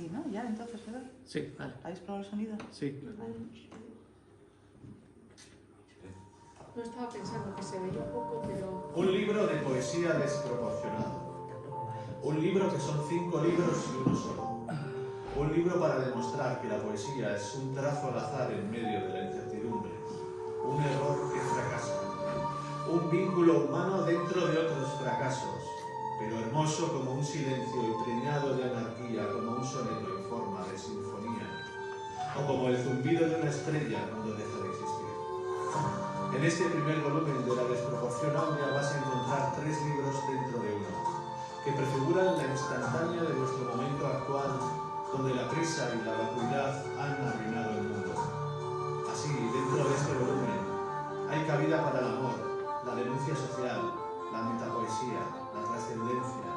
Sí, ¿no? Ya, entonces, ¿verdad? Sí, vale. ¿Habéis probado el sonido? Sí. Vale. No estaba pensando que se veía poco, pero... Un libro de poesía desproporcionado. Un libro que son 5 libros y uno solo. Un libro para demostrar que la poesía es un trazo al azar en medio de la incertidumbre. Un error que fracasa. Un vínculo humano dentro de otros fracasos, pero hermoso como un silencio y preñado de anarquía, como un soneto en forma de sinfonía, o como el zumbido de una estrella cuando deja de existir. En este primer volumen de La Desproporción Áurea vas a encontrar 3 libros dentro de uno, que prefiguran la instantánea de nuestro momento actual, donde la prisa y la vacuidad han arruinado el mundo. Así, dentro de este volumen, hay cabida para el amor, la denuncia social, la metapoesía, la trascendencia,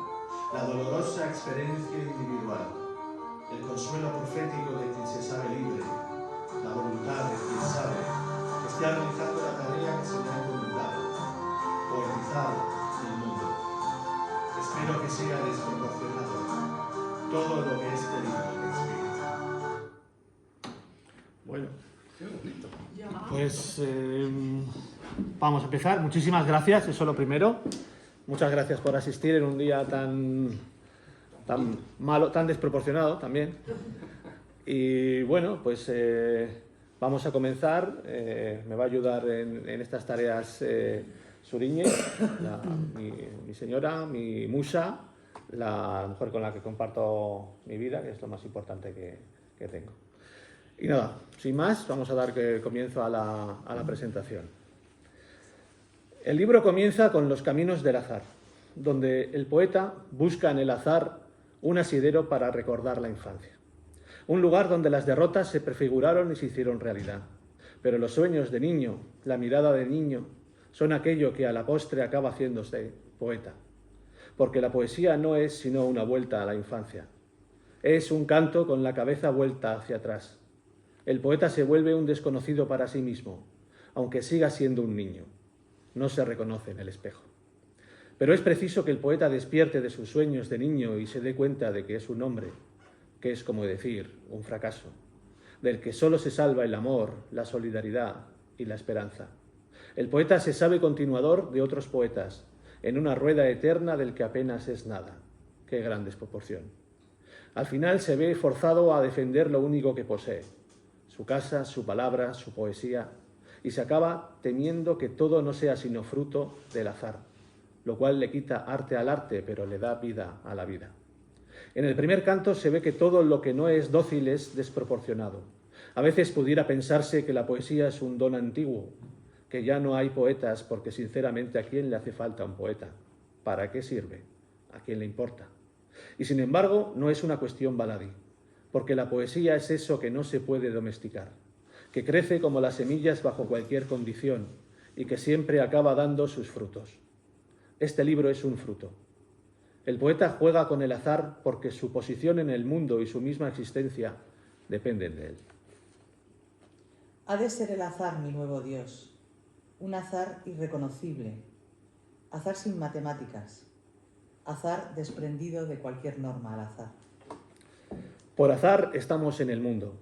la dolorosa experiencia individual, el consuelo profético de quien se sabe libre, la voluntad de quien sabe que está realizando la tarea que se le ha encomendado, poetizar el mundo. Espero que sea desproporcionado todo lo que este libro te explica. Bueno, Qué bonito. pues vamos a empezar. Muchísimas gracias, eso lo primero. Muchas gracias por asistir en un día tan malo, tan desproporcionado también. Y bueno, pues vamos a comenzar. Me va a ayudar en estas tareas Suriñe, mi señora, mi musa, la mujer con la que comparto mi vida, que es lo más importante que tengo. Y nada, sin más, vamos a dar comienzo a la presentación. El libro comienza con Los caminos del azar, donde el poeta busca en el azar un asidero para recordar la infancia. Un lugar donde las derrotas se prefiguraron y se hicieron realidad. Pero los sueños de niño, la mirada de niño, son aquello que a la postre acaba haciéndose poeta. Porque la poesía no es sino una vuelta a la infancia. Es un canto con la cabeza vuelta hacia atrás. El poeta se vuelve un desconocido para sí mismo, aunque siga siendo un niño. No se reconoce en el espejo. Pero es preciso que el poeta despierte de sus sueños de niño y se dé cuenta de que es un hombre, que es como decir, un fracaso, del que solo se salva el amor, la solidaridad y la esperanza. El poeta se sabe continuador de otros poetas, en una rueda eterna del que apenas es nada. Qué gran desproporción. Al final se ve forzado a defender lo único que posee, su casa, su palabra, su poesía, y se acaba temiendo que todo no sea sino fruto del azar, lo cual le quita arte al arte, pero le da vida a la vida. En el primer canto se ve que todo lo que no es dócil es desproporcionado. A veces pudiera pensarse que la poesía es un don antiguo, que ya no hay poetas porque sinceramente ¿a quién le hace falta un poeta? ¿Para qué sirve? ¿A quién le importa? Y sin embargo no es una cuestión baladí, porque la poesía es eso que no se puede domesticar, que crece como las semillas bajo cualquier condición y que siempre acaba dando sus frutos. Este libro es un fruto. El poeta juega con el azar porque su posición en el mundo y su misma existencia dependen de él. Ha de ser el azar mi nuevo Dios, un azar irreconocible, azar sin matemáticas, azar desprendido de cualquier norma al azar. Por azar estamos en el mundo.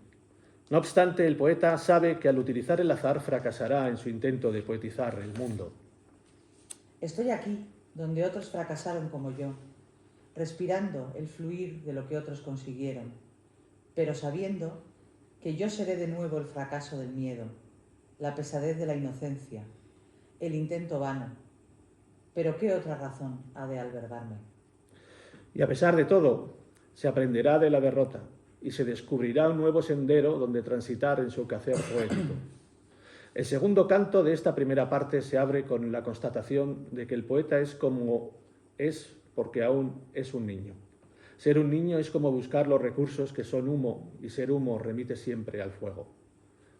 No obstante, el poeta sabe que al utilizar el azar fracasará en su intento de poetizar el mundo. Estoy aquí, donde otros fracasaron como yo, respirando el fluir de lo que otros consiguieron, pero sabiendo que yo seré de nuevo el fracaso del miedo, la pesadez de la inocencia, el intento vano. Pero ¿qué otra razón ha de albergarme? Y a pesar de todo, se aprenderá de la derrota y se descubrirá un nuevo sendero donde transitar en su quehacer poético. El segundo canto de esta primera parte se abre con la constatación de que el poeta es como es porque aún es un niño. Ser un niño es como buscar los recursos que son humo, y ser humo remite siempre al fuego.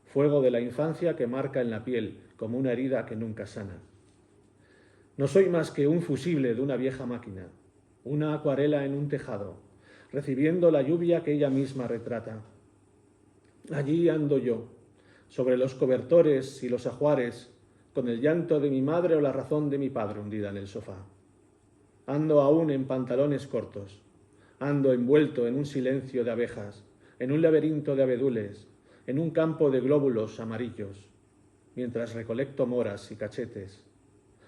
Fuego de la infancia que marca en la piel como una herida que nunca sana. No soy más que un fusible de una vieja máquina, una acuarela en un tejado, recibiendo la lluvia que ella misma retrata. Allí ando yo, sobre los cobertores y los ajuares, con el llanto de mi madre o la razón de mi padre hundida en el sofá. Ando aún en pantalones cortos, ando envuelto en un silencio de abejas, en un laberinto de abedules, en un campo de glóbulos amarillos, mientras recolecto moras y cachetes.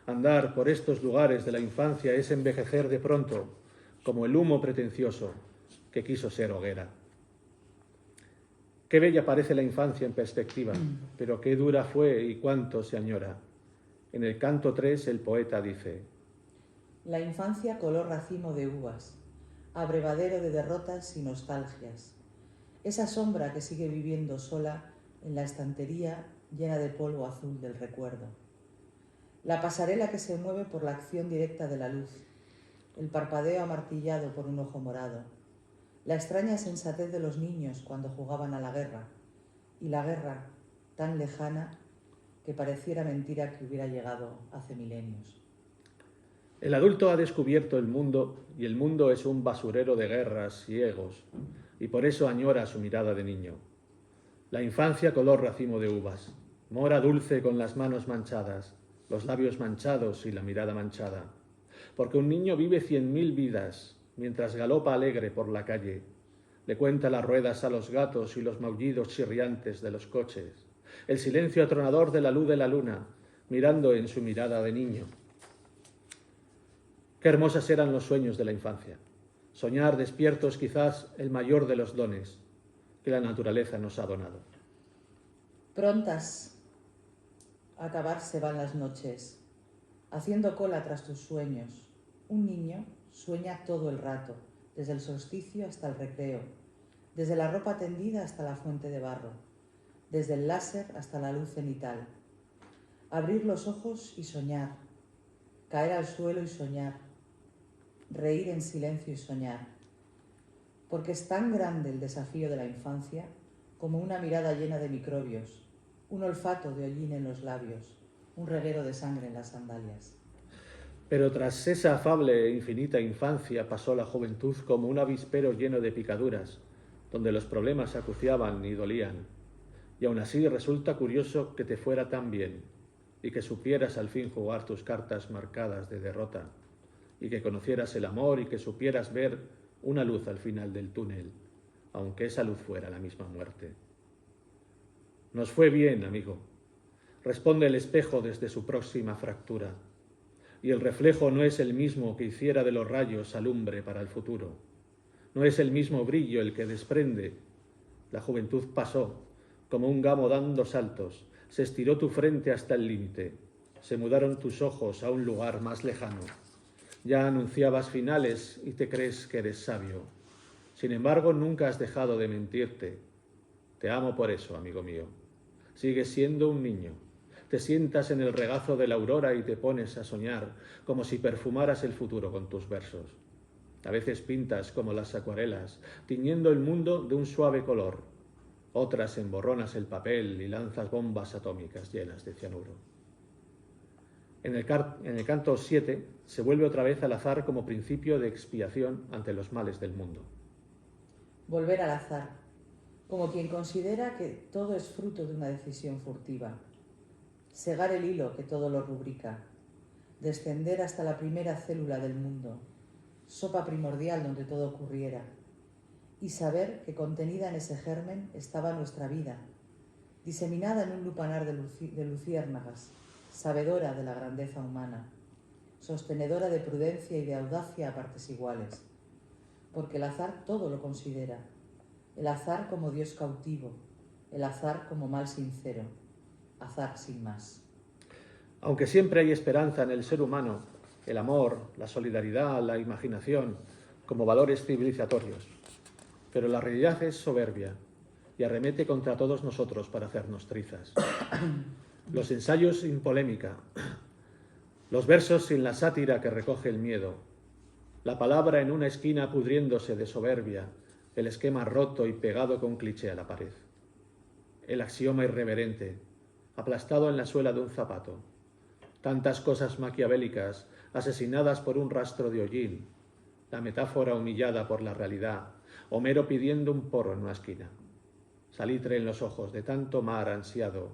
Andar por estos lugares de la infancia es envejecer de pronto, como el humo pretencioso que quiso ser hoguera. Qué bella parece la infancia en perspectiva, pero qué dura fue y cuánto se añora. En el canto 3 el poeta dice: La infancia color racimo de uvas, abrevadero de derrotas y nostalgias. Esa sombra que sigue viviendo sola en la estantería llena de polvo azul del recuerdo. La pasarela que se mueve por la acción directa de la luz, el parpadeo amartillado por un ojo morado, la extraña sensatez de los niños cuando jugaban a la guerra, y la guerra tan lejana que pareciera mentira que hubiera llegado hace milenios. El adulto ha descubierto el mundo y el mundo es un basurero de guerras y egos, y por eso añora su mirada de niño. La infancia color racimo de uvas, mora dulce con las manos manchadas, los labios manchados y la mirada manchada, porque un niño vive 100.000 vidas mientras galopa alegre por la calle, le cuenta las ruedas a los gatos y los maullidos chirriantes de los coches, el silencio atronador de la luz de la luna, mirando en su mirada de niño. Qué hermosas eran los sueños de la infancia. Soñar despiertos quizás el mayor de los dones que la naturaleza nos ha donado. Prontas a acabarse van las noches, haciendo cola tras tus sueños. Un niño sueña todo el rato, desde el solsticio hasta el recreo, desde la ropa tendida hasta la fuente de barro, desde el láser hasta la luz cenital. Abrir los ojos y soñar, caer al suelo y soñar, reír en silencio y soñar, porque es tan grande el desafío de la infancia como una mirada llena de microbios, un olfato de hollín en los labios, un reguero de sangre en las sandalias. Pero tras esa afable e infinita infancia pasó la juventud como un avispero lleno de picaduras, donde los problemas acuciaban y dolían. Y aún así resulta curioso que te fuera tan bien y que supieras al fin jugar tus cartas marcadas de derrota y que conocieras el amor y que supieras ver una luz al final del túnel, aunque esa luz fuera la misma muerte. Nos fue bien, amigo. Responde el espejo desde su próxima fractura. Y el reflejo no es el mismo que hiciera de los rayos alumbre para el futuro. No es el mismo brillo el que desprende. La juventud pasó, como un gamo dando saltos. Se estiró tu frente hasta el límite. Se mudaron tus ojos a un lugar más lejano. Ya anunciabas finales y te crees que eres sabio. Sin embargo, nunca has dejado de mentirte. Te amo por eso, amigo mío. Sigues siendo un niño. Te sientas en el regazo de la aurora y te pones a soñar, como si perfumaras el futuro con tus versos. A veces pintas como las acuarelas, tiñendo el mundo de un suave color. Otras emborronas el papel y lanzas bombas atómicas llenas de cianuro. En el canto 7 se vuelve otra vez al azar como principio de expiación ante los males del mundo. Volver al azar, como quien considera que todo es fruto de una decisión furtiva. Segar el hilo que todo lo rubrica. Descender hasta la primera célula del mundo, sopa primordial donde todo ocurriera. Y saber que contenida en ese germen estaba nuestra vida, diseminada en un lupanar de luciérnagas, sabedora de la grandeza humana, sostenedora de prudencia y de audacia a partes iguales. Porque el azar todo lo considera. El azar como Dios cautivo, el azar como mal sincero, azar sin más. Aunque siempre hay esperanza en el ser humano, el amor, la solidaridad, la imaginación, como valores civilizatorios. Pero la realidad es soberbia y arremete contra todos nosotros para hacernos trizas. Los ensayos sin polémica, los versos sin la sátira que recoge el miedo, la palabra en una esquina pudriéndose de soberbia, el esquema roto y pegado con cliché a la pared. El axioma irreverente, aplastado en la suela de un zapato. Tantas cosas maquiavélicas, asesinadas por un rastro de hollín. La metáfora humillada por la realidad. Homero pidiendo un porro en una esquina. Salitre en los ojos de tanto mar ansiado.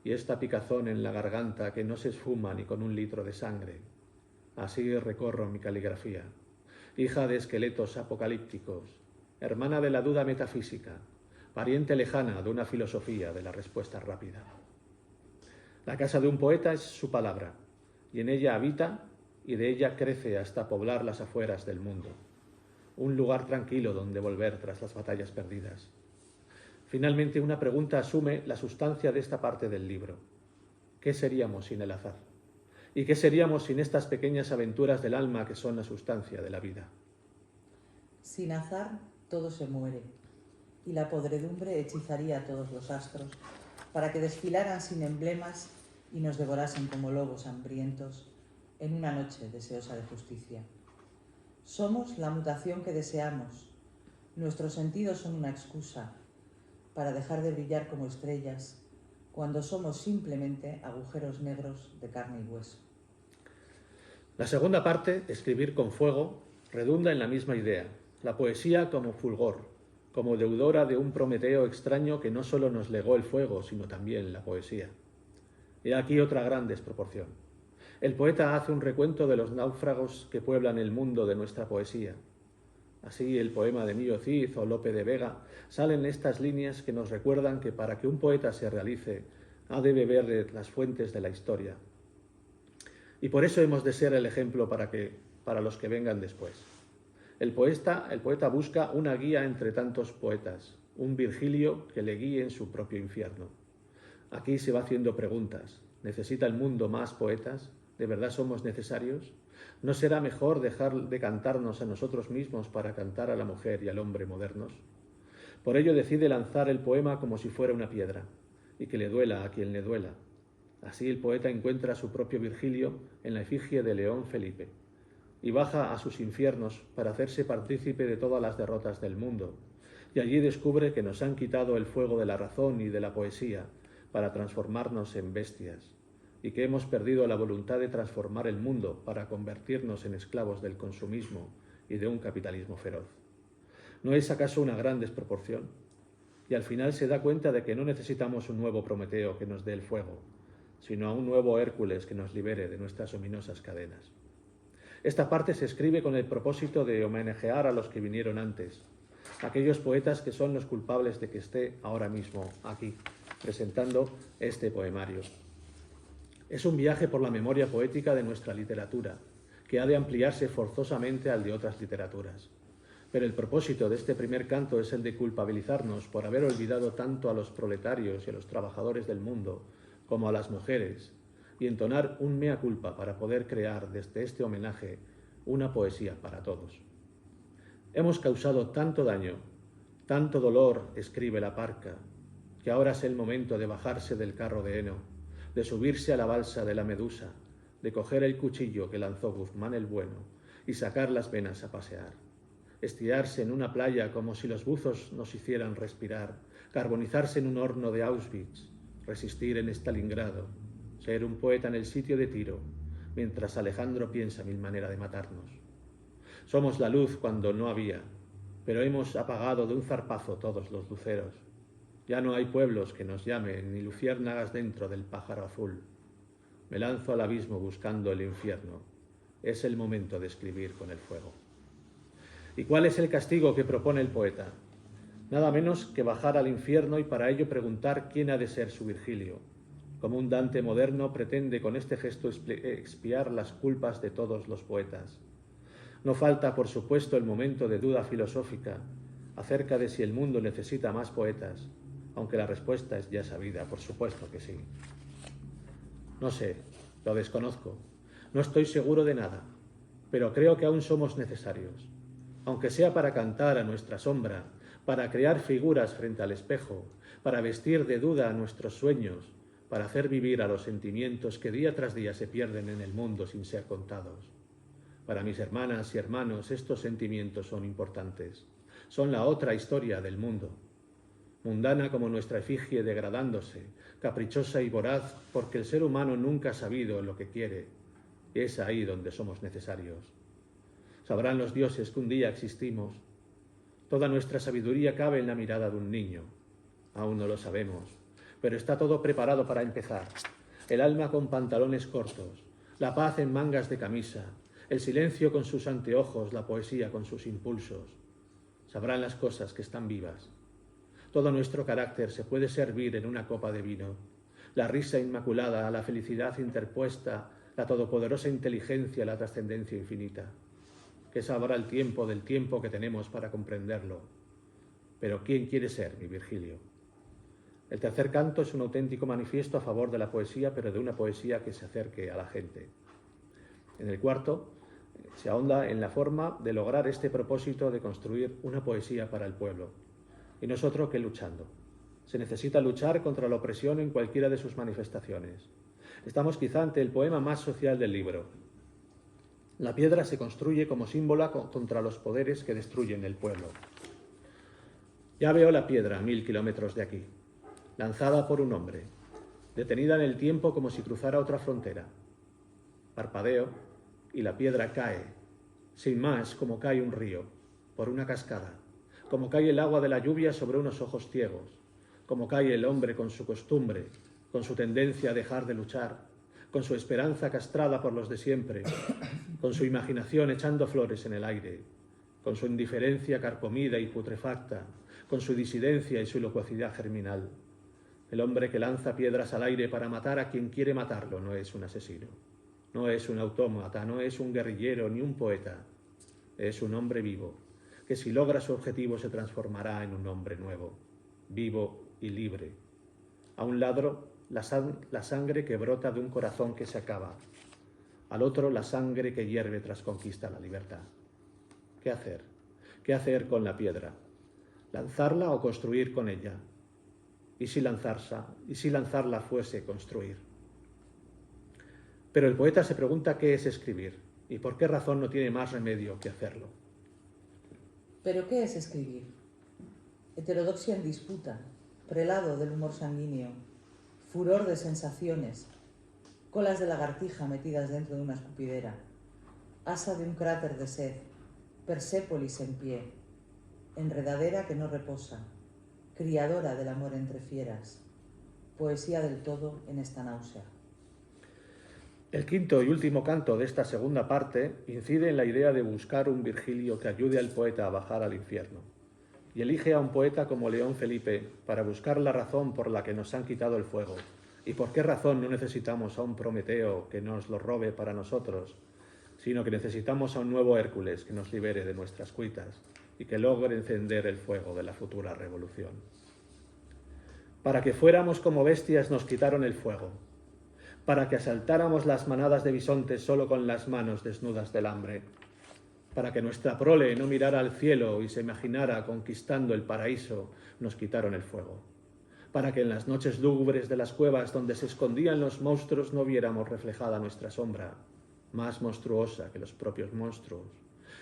Y esta picazón en la garganta que no se esfuma ni con un litro de sangre. Así recorro mi caligrafía. hija de esqueletos apocalípticos, hermana de la duda metafísica, pariente lejana de una filosofía de la respuesta rápida. La casa de un poeta es su palabra, y en ella habita y de ella crece hasta poblar las afueras del mundo. Un lugar tranquilo donde volver tras las batallas perdidas. Finalmente, una pregunta asume la sustancia de esta parte del libro. ¿Qué seríamos sin el azar? ¿Y qué seríamos sin estas pequeñas aventuras del alma que son la sustancia de la vida? Sin azar, todo se muere, y la podredumbre hechizaría a todos los astros para que desfilaran sin emblemas y nos devorasen como lobos hambrientos en una noche deseosa de justicia. Somos la mutación que deseamos. Nuestros sentidos son una excusa para dejar de brillar como estrellas cuando somos simplemente agujeros negros de carne y hueso. La segunda parte, escribir con fuego, redunda en la misma idea. La poesía como fulgor, como deudora de un Prometeo extraño que no solo nos legó el fuego, sino también la poesía. Y aquí otra gran desproporción. El poeta hace un recuento de los náufragos que pueblan el mundo de nuestra poesía. Así, el poema de Millo Cid o Lope de Vega salen estas líneas que nos recuerdan que para que un poeta se realice, ha de beber de las fuentes de la historia. Y por eso hemos de ser el ejemplo para los que vengan después. El poeta busca una guía entre tantos poetas, un Virgilio que le guíe en su propio infierno. Aquí se va haciendo preguntas. ¿Necesita el mundo más poetas? ¿De verdad somos necesarios? ¿No será mejor dejar de cantarnos a nosotros mismos para cantar a la mujer y al hombre modernos? Por ello decide lanzar el poema como si fuera una piedra, y que le duela a quien le duela. Así el poeta encuentra a su propio Virgilio en la efigie de León Felipe, y baja a sus infiernos para hacerse partícipe de todas las derrotas del mundo, y allí descubre que nos han quitado el fuego de la razón y de la poesía para transformarnos en bestias, y que hemos perdido la voluntad de transformar el mundo para convertirnos en esclavos del consumismo y de un capitalismo feroz. ¿No es acaso una gran desproporción? Y al final se da cuenta de que no necesitamos un nuevo Prometeo que nos dé el fuego, sino a un nuevo Hércules que nos libere de nuestras ominosas cadenas. Esta parte se escribe con el propósito de homenajear a los que vinieron antes, aquellos poetas que son los culpables de que esté ahora mismo aquí, presentando este poemario. Es un viaje por la memoria poética de nuestra literatura, que ha de ampliarse forzosamente al de otras literaturas. Pero el propósito de este primer canto es el de culpabilizarnos por haber olvidado tanto a los proletarios y a los trabajadores del mundo como a las mujeres, y entonar un mea culpa para poder crear desde este homenaje una poesía para todos. Hemos causado tanto daño, tanto dolor, escribe la Parca, que ahora es el momento de bajarse del carro de heno, de subirse a la balsa de la Medusa, de coger el cuchillo que lanzó Guzmán el Bueno y sacar las venas a pasear, estirarse en una playa como si los buzos nos hicieran respirar, carbonizarse en un horno de Auschwitz, resistir en Stalingrado, ser un poeta en el sitio de Tiro, mientras Alejandro piensa mil maneras de matarnos. Somos la luz cuando no había, pero hemos apagado de un zarpazo todos los luceros. Ya no hay pueblos que nos llamen, ni luciérnagas dentro del pájaro azul. Me lanzo al abismo buscando el infierno. Es el momento de escribir con el fuego. ¿Y cuál es el castigo que propone el poeta? Nada menos que bajar al infierno y para ello preguntar quién ha de ser su Virgilio. Como un Dante moderno pretende con este gesto expiar las culpas de todos los poetas. No falta, por supuesto, el momento de duda filosófica acerca de si el mundo necesita más poetas, aunque la respuesta es ya sabida, por supuesto que sí. No sé, lo desconozco, no estoy seguro de nada, pero creo que aún somos necesarios, aunque sea para cantar a nuestra sombra, para crear figuras frente al espejo, para vestir de duda a nuestros sueños, para hacer vivir a los sentimientos que día tras día se pierden en el mundo sin ser contados. Para mis hermanas y hermanos, estos sentimientos son importantes, son la otra historia del mundo. Mundana como nuestra efigie degradándose, caprichosa y voraz, porque el ser humano nunca ha sabido lo que quiere. Es ahí donde somos necesarios. Sabrán los dioses que un día existimos. Toda nuestra sabiduría cabe en la mirada de un niño. Aún no lo sabemos, pero está todo preparado para empezar. El alma con pantalones cortos, la paz en mangas de camisa, el silencio con sus anteojos, la poesía con sus impulsos. Sabrán las cosas que están vivas. Todo nuestro carácter se puede servir en una copa de vino. La risa inmaculada, la felicidad interpuesta, la todopoderosa inteligencia, la trascendencia infinita. ¿Qué sabrá el tiempo del tiempo que tenemos para comprenderlo? Pero ¿quién quiere ser mi Virgilio? El tercer canto es un auténtico manifiesto a favor de la poesía, pero de una poesía que se acerque a la gente. En el cuarto se ahonda en la forma de lograr este propósito de construir una poesía para el pueblo. Y no es otro que luchando. Se necesita luchar contra la opresión en cualquiera de sus manifestaciones. Estamos quizá ante el poema más social del libro. La piedra se construye como símbolo contra los poderes que destruyen el pueblo. Ya veo la piedra a 1000 kilómetros de aquí, lanzada por un hombre, detenida en el tiempo como si cruzara otra frontera. Parpadeo y la piedra cae, sin más, como cae un río, por una cascada, como cae el agua de la lluvia sobre unos ojos ciegos, como cae el hombre con su costumbre, con su tendencia a dejar de luchar, con su esperanza castrada por los de siempre, con su imaginación echando flores en el aire, con su indiferencia carcomida y putrefacta, con su disidencia y su locuacidad germinal. El hombre que lanza piedras al aire para matar a quien quiere matarlo no es un asesino, no es un autómata, no es un guerrillero ni un poeta. Es un hombre vivo, que si logra su objetivo se transformará en un hombre nuevo, vivo y libre. A un lado, la sangre que brota de un corazón que se acaba. Al otro, la sangre que hierve tras conquista la libertad. ¿Qué hacer? ¿Qué hacer con la piedra? ¿Lanzarla o construir con ella? ¿Y si lanzarla fuese construir? Pero el poeta se pregunta qué es escribir y por qué razón no tiene más remedio que hacerlo. ¿Pero qué es escribir? Heterodoxia en disputa, prelado del humor sanguíneo, furor de sensaciones, colas de lagartija metidas dentro de una escupidera, asa de un cráter de sed, Persépolis en pie, enredadera que no reposa, criadora del amor entre fieras, poesía del todo en esta náusea. El quinto y último canto de esta segunda parte incide en la idea de buscar un Virgilio que ayude al poeta a bajar al infierno. Y elige a un poeta como León Felipe para buscar la razón por la que nos han quitado el fuego. ¿Y por qué razón no necesitamos a un Prometeo que nos lo robe para nosotros, sino que necesitamos a un nuevo Hércules que nos libere de nuestras cuitas y que logre encender el fuego de la futura revolución? Para que fuéramos como bestias nos quitaron el fuego, para que asaltáramos las manadas de bisontes solo con las manos desnudas del hambre, para que nuestra prole no mirara al cielo y se imaginara conquistando el paraíso, nos quitaron el fuego, para que en las noches lúgubres de las cuevas donde se escondían los monstruos no viéramos reflejada nuestra sombra, más monstruosa que los propios monstruos,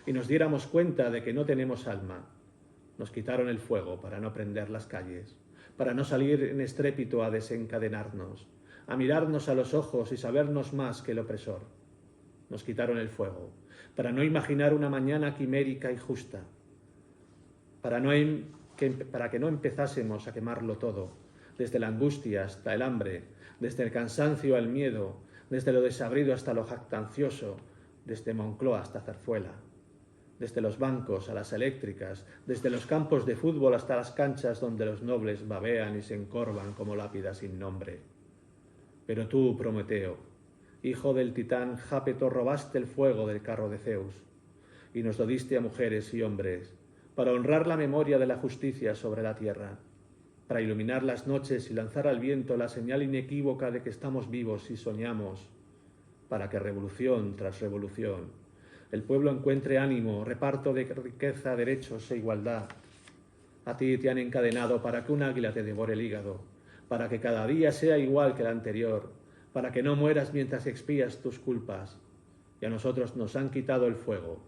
y nos diéramos cuenta de que no tenemos alma. Nos quitaron el fuego para no prender las calles, para no salir en estrépito a desencadenarnos, a mirarnos a los ojos y sabernos más que el opresor. Nos quitaron el fuego, para no imaginar una mañana quimérica y justa, para que no empezásemos a quemarlo todo, desde la angustia hasta el hambre, desde el cansancio al miedo, desde lo desabrido hasta lo jactancioso, desde Moncloa hasta Zarzuela, desde los bancos a las eléctricas, desde los campos de fútbol hasta las canchas donde los nobles babean y se encorvan como lápidas sin nombre. Pero tú, Prometeo, hijo del titán Jápeto, robaste el fuego del carro de Zeus y nos lo diste a mujeres y hombres para honrar la memoria de la justicia sobre la tierra, para iluminar las noches y lanzar al viento la señal inequívoca de que estamos vivos y soñamos, para que revolución tras revolución el pueblo encuentre ánimo, reparto de riqueza, derechos e igualdad. A ti te han encadenado para que un águila te devore el hígado, para que cada día sea igual que el anterior, para que no mueras mientras expías tus culpas. Y a nosotros nos han quitado el fuego,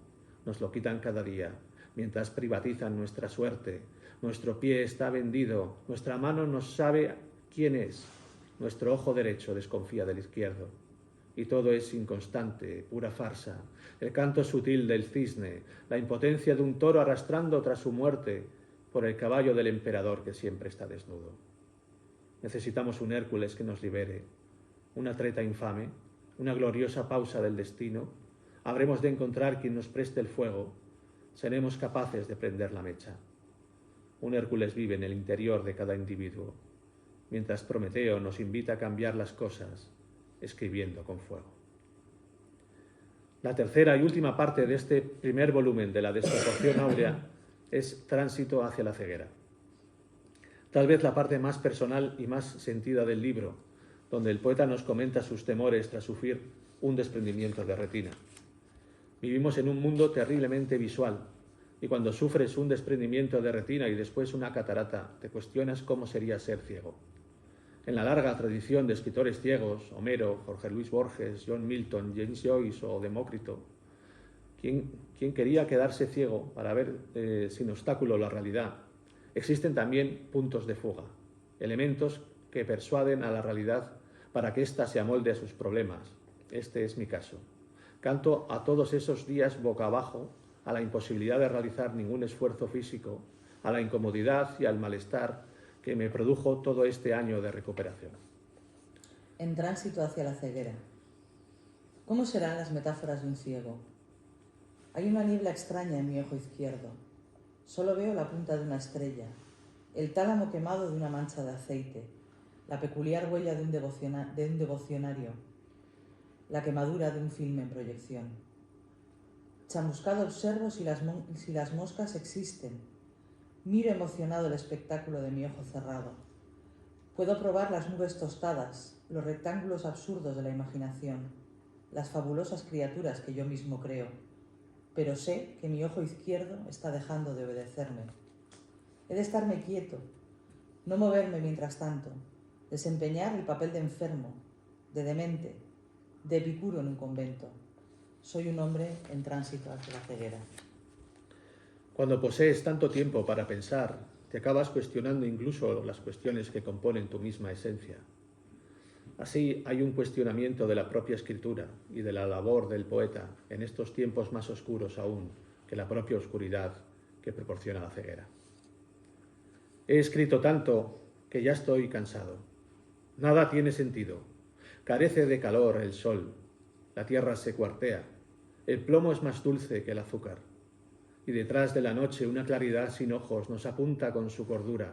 nos lo quitan cada día, mientras privatizan nuestra suerte. Nuestro pie está vendido, nuestra mano no sabe quién es, nuestro ojo derecho desconfía del izquierdo. Y todo es inconstante, pura farsa, el canto sutil del cisne, la impotencia de un toro arrastrando tras su muerte por el caballo del emperador que siempre está desnudo. Necesitamos un Hércules que nos libere, una treta infame, una gloriosa pausa del destino, habremos de encontrar quien nos preste el fuego, seremos capaces de prender la mecha. Un Hércules vive en el interior de cada individuo, mientras Prometeo nos invita a cambiar las cosas escribiendo con fuego. La tercera y última parte de este primer volumen de la desproporción áurea es Tránsito hacia la ceguera. Tal vez la parte más personal y más sentida del libro, donde el poeta nos comenta sus temores tras sufrir un desprendimiento de retina. Vivimos en un mundo terriblemente visual, y cuando sufres un desprendimiento de retina y después una catarata, te cuestionas cómo sería ser ciego. En la larga tradición de escritores ciegos, Homero, Jorge Luis Borges, John Milton, James Joyce o Demócrito, quien quería quedarse ciego para ver sin obstáculo la realidad, existen también puntos de fuga, elementos que persuaden a la realidad para que ésta se amolde a sus problemas. Este es mi caso. Canto a todos esos días boca abajo, a la imposibilidad de realizar ningún esfuerzo físico, a la incomodidad y al malestar que me produjo todo este año de recuperación. En Tránsito hacia la ceguera. ¿Cómo serán las metáforas de un ciego? Hay una niebla extraña en mi ojo izquierdo. Solo veo la punta de una estrella, el tálamo quemado de una mancha de aceite, la peculiar huella de un devocionario, la quemadura de un filme en proyección. Chamuscado observo si las moscas existen. Miro emocionado el espectáculo de mi ojo cerrado. Puedo probar las nubes tostadas, los rectángulos absurdos de la imaginación, las fabulosas criaturas que yo mismo creo, pero sé que mi ojo izquierdo está dejando de obedecerme. He de estarme quieto, no moverme mientras tanto, desempeñar el papel de enfermo, de demente, de epicuro en un convento. Soy un hombre en tránsito hacia la ceguera. Cuando posees tanto tiempo para pensar, te acabas cuestionando incluso las cuestiones que componen tu misma esencia. Así hay un cuestionamiento de la propia escritura y de la labor del poeta en estos tiempos más oscuros aún que la propia oscuridad que proporciona la ceguera. He escrito tanto que ya estoy cansado. Nada tiene sentido. Carece de calor el sol. La tierra se cuartea. El plomo es más dulce que el azúcar. Y detrás de la noche una claridad sin ojos nos apunta con su cordura.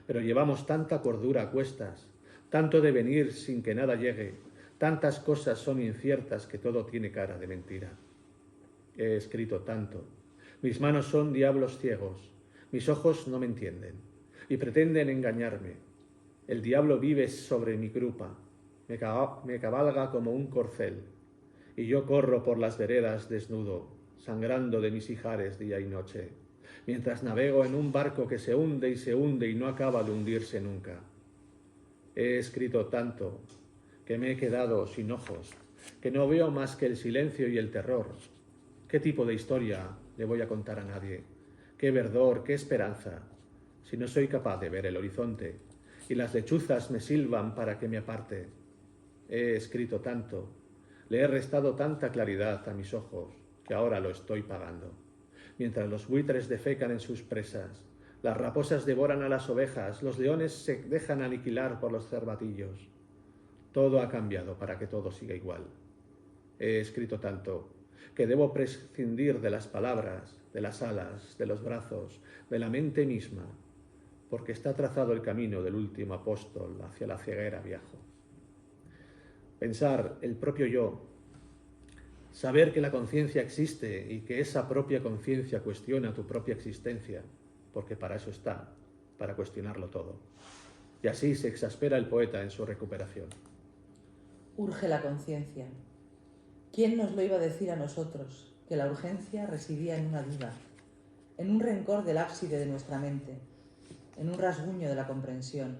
Pero llevamos tanta cordura a cuestas, tanto devenir sin que nada llegue, tantas cosas son inciertas que todo tiene cara de mentira. He escrito tanto. Mis manos son diablos ciegos, mis ojos no me entienden y pretenden engañarme. El diablo vive sobre mi grupa, me cabalga como un corcel, y yo corro por las veredas desnudo, sangrando de mis ijares día y noche, mientras navego en un barco que se hunde y no acaba de hundirse nunca. He escrito tanto que me he quedado sin ojos, que no veo más que el silencio y el terror. ¿Qué tipo de historia le voy a contar a nadie? ¿Qué verdor, qué esperanza, si no soy capaz de ver el horizonte y las lechuzas me silban para que me aparte? He escrito tanto, le he restado tanta claridad a mis ojos, que ahora lo estoy pagando. Mientras los buitres defecan en sus presas, las raposas devoran a las ovejas, los leones se dejan aniquilar por los cervatillos. Todo ha cambiado para que todo siga igual. He escrito tanto que debo prescindir de las palabras, de las alas, de los brazos, de la mente misma, porque está trazado el camino del último apóstol hacia la ceguera viejo. Pensar el propio yo, saber que la conciencia existe y que esa propia conciencia cuestiona tu propia existencia, porque para eso está, para cuestionarlo todo. Y así se exaspera el poeta en su recuperación. Urge la conciencia. ¿Quién nos lo iba a decir a nosotros, que la urgencia residía en una duda, en un rencor del ábside de nuestra mente, en un rasguño de la comprensión,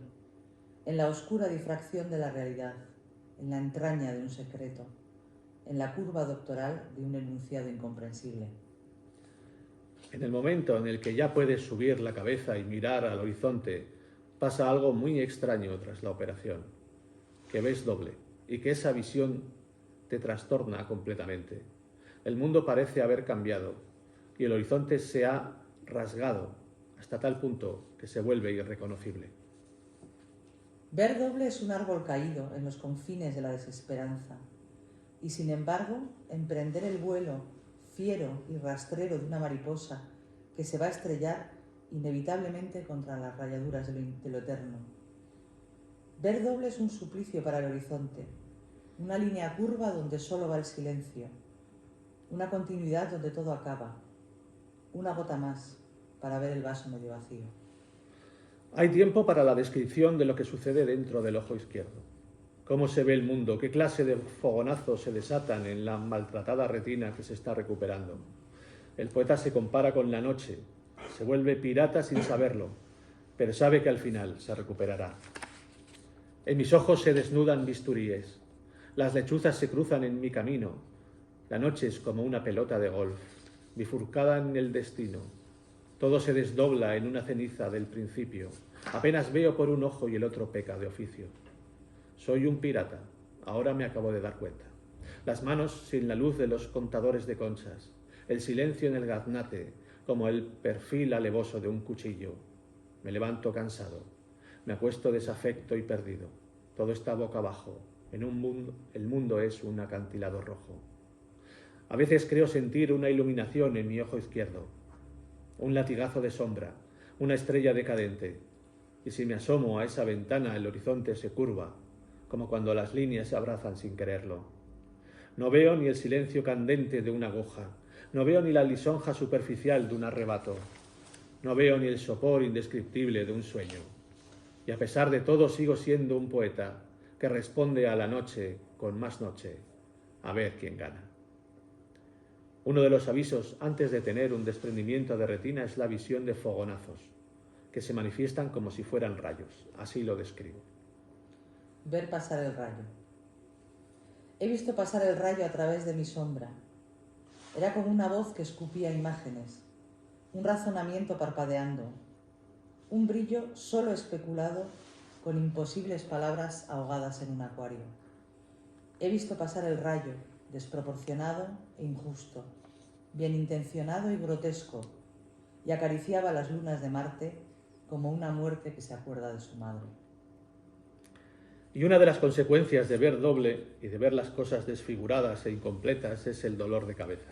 en la oscura difracción de la realidad, en la entraña de un secreto, en la curva doctoral de un enunciado incomprensible? En el momento en el que ya puedes subir la cabeza y mirar al horizonte, pasa algo muy extraño tras la operación, que ves doble y que esa visión te trastorna completamente. El mundo parece haber cambiado y el horizonte se ha rasgado hasta tal punto que se vuelve irreconocible. Ver doble es un árbol caído en los confines de la desesperanza. y sin embargo emprender el vuelo fiero y rastrero de una mariposa que se va a estrellar inevitablemente contra las rayaduras de lo eterno. Ver doble es un suplicio para el horizonte, una línea curva donde solo va el silencio, una continuidad donde todo acaba, una gota más para ver el vaso medio vacío. Hay tiempo para la descripción de lo que sucede dentro del ojo izquierdo. Cómo se ve el mundo, qué clase de fogonazos se desatan en la maltratada retina que se está recuperando. El poeta se compara con la noche, se vuelve pirata sin saberlo, pero sabe que al final se recuperará. En mis ojos se desnudan bisturíes, las lechuzas se cruzan en mi camino, la noche es como una pelota de golf, bifurcada en el destino. Todo se desdobla en una ceniza del principio, apenas veo por un ojo y el otro peca de oficio. Soy un pirata, ahora me acabo de dar cuenta. Las manos sin la luz de los contadores de conchas, el silencio en el gaznate, como el perfil alevoso de un cuchillo. Me levanto cansado, me acuesto desafecto y perdido. Todo está boca abajo, el mundo es un acantilado rojo. A veces creo sentir una iluminación en mi ojo izquierdo, un latigazo de sombra, una estrella decadente. Y si me asomo a esa ventana, el horizonte se curva, como cuando las líneas se abrazan sin quererlo. No veo ni el silencio candente de una aguja, no veo ni la lisonja superficial de un arrebato, no veo ni el sopor indescriptible de un sueño. Y a pesar de todo sigo siendo un poeta que responde a la noche con más noche, a ver quién gana. Uno de los avisos antes de tener un desprendimiento de retina es la visión de fogonazos, que se manifiestan como si fueran rayos. Así lo describo. Ver pasar el rayo. He visto pasar el rayo a través de mi sombra. Era como una voz que escupía imágenes, un razonamiento parpadeando, un brillo solo especulado con imposibles palabras ahogadas en un acuario. He visto pasar el rayo, desproporcionado e injusto, bien intencionado y grotesco, y acariciaba las lunas de Marte como una muerte que se acuerda de su madre. Y una de las consecuencias de ver doble y de ver las cosas desfiguradas e incompletas es el dolor de cabeza.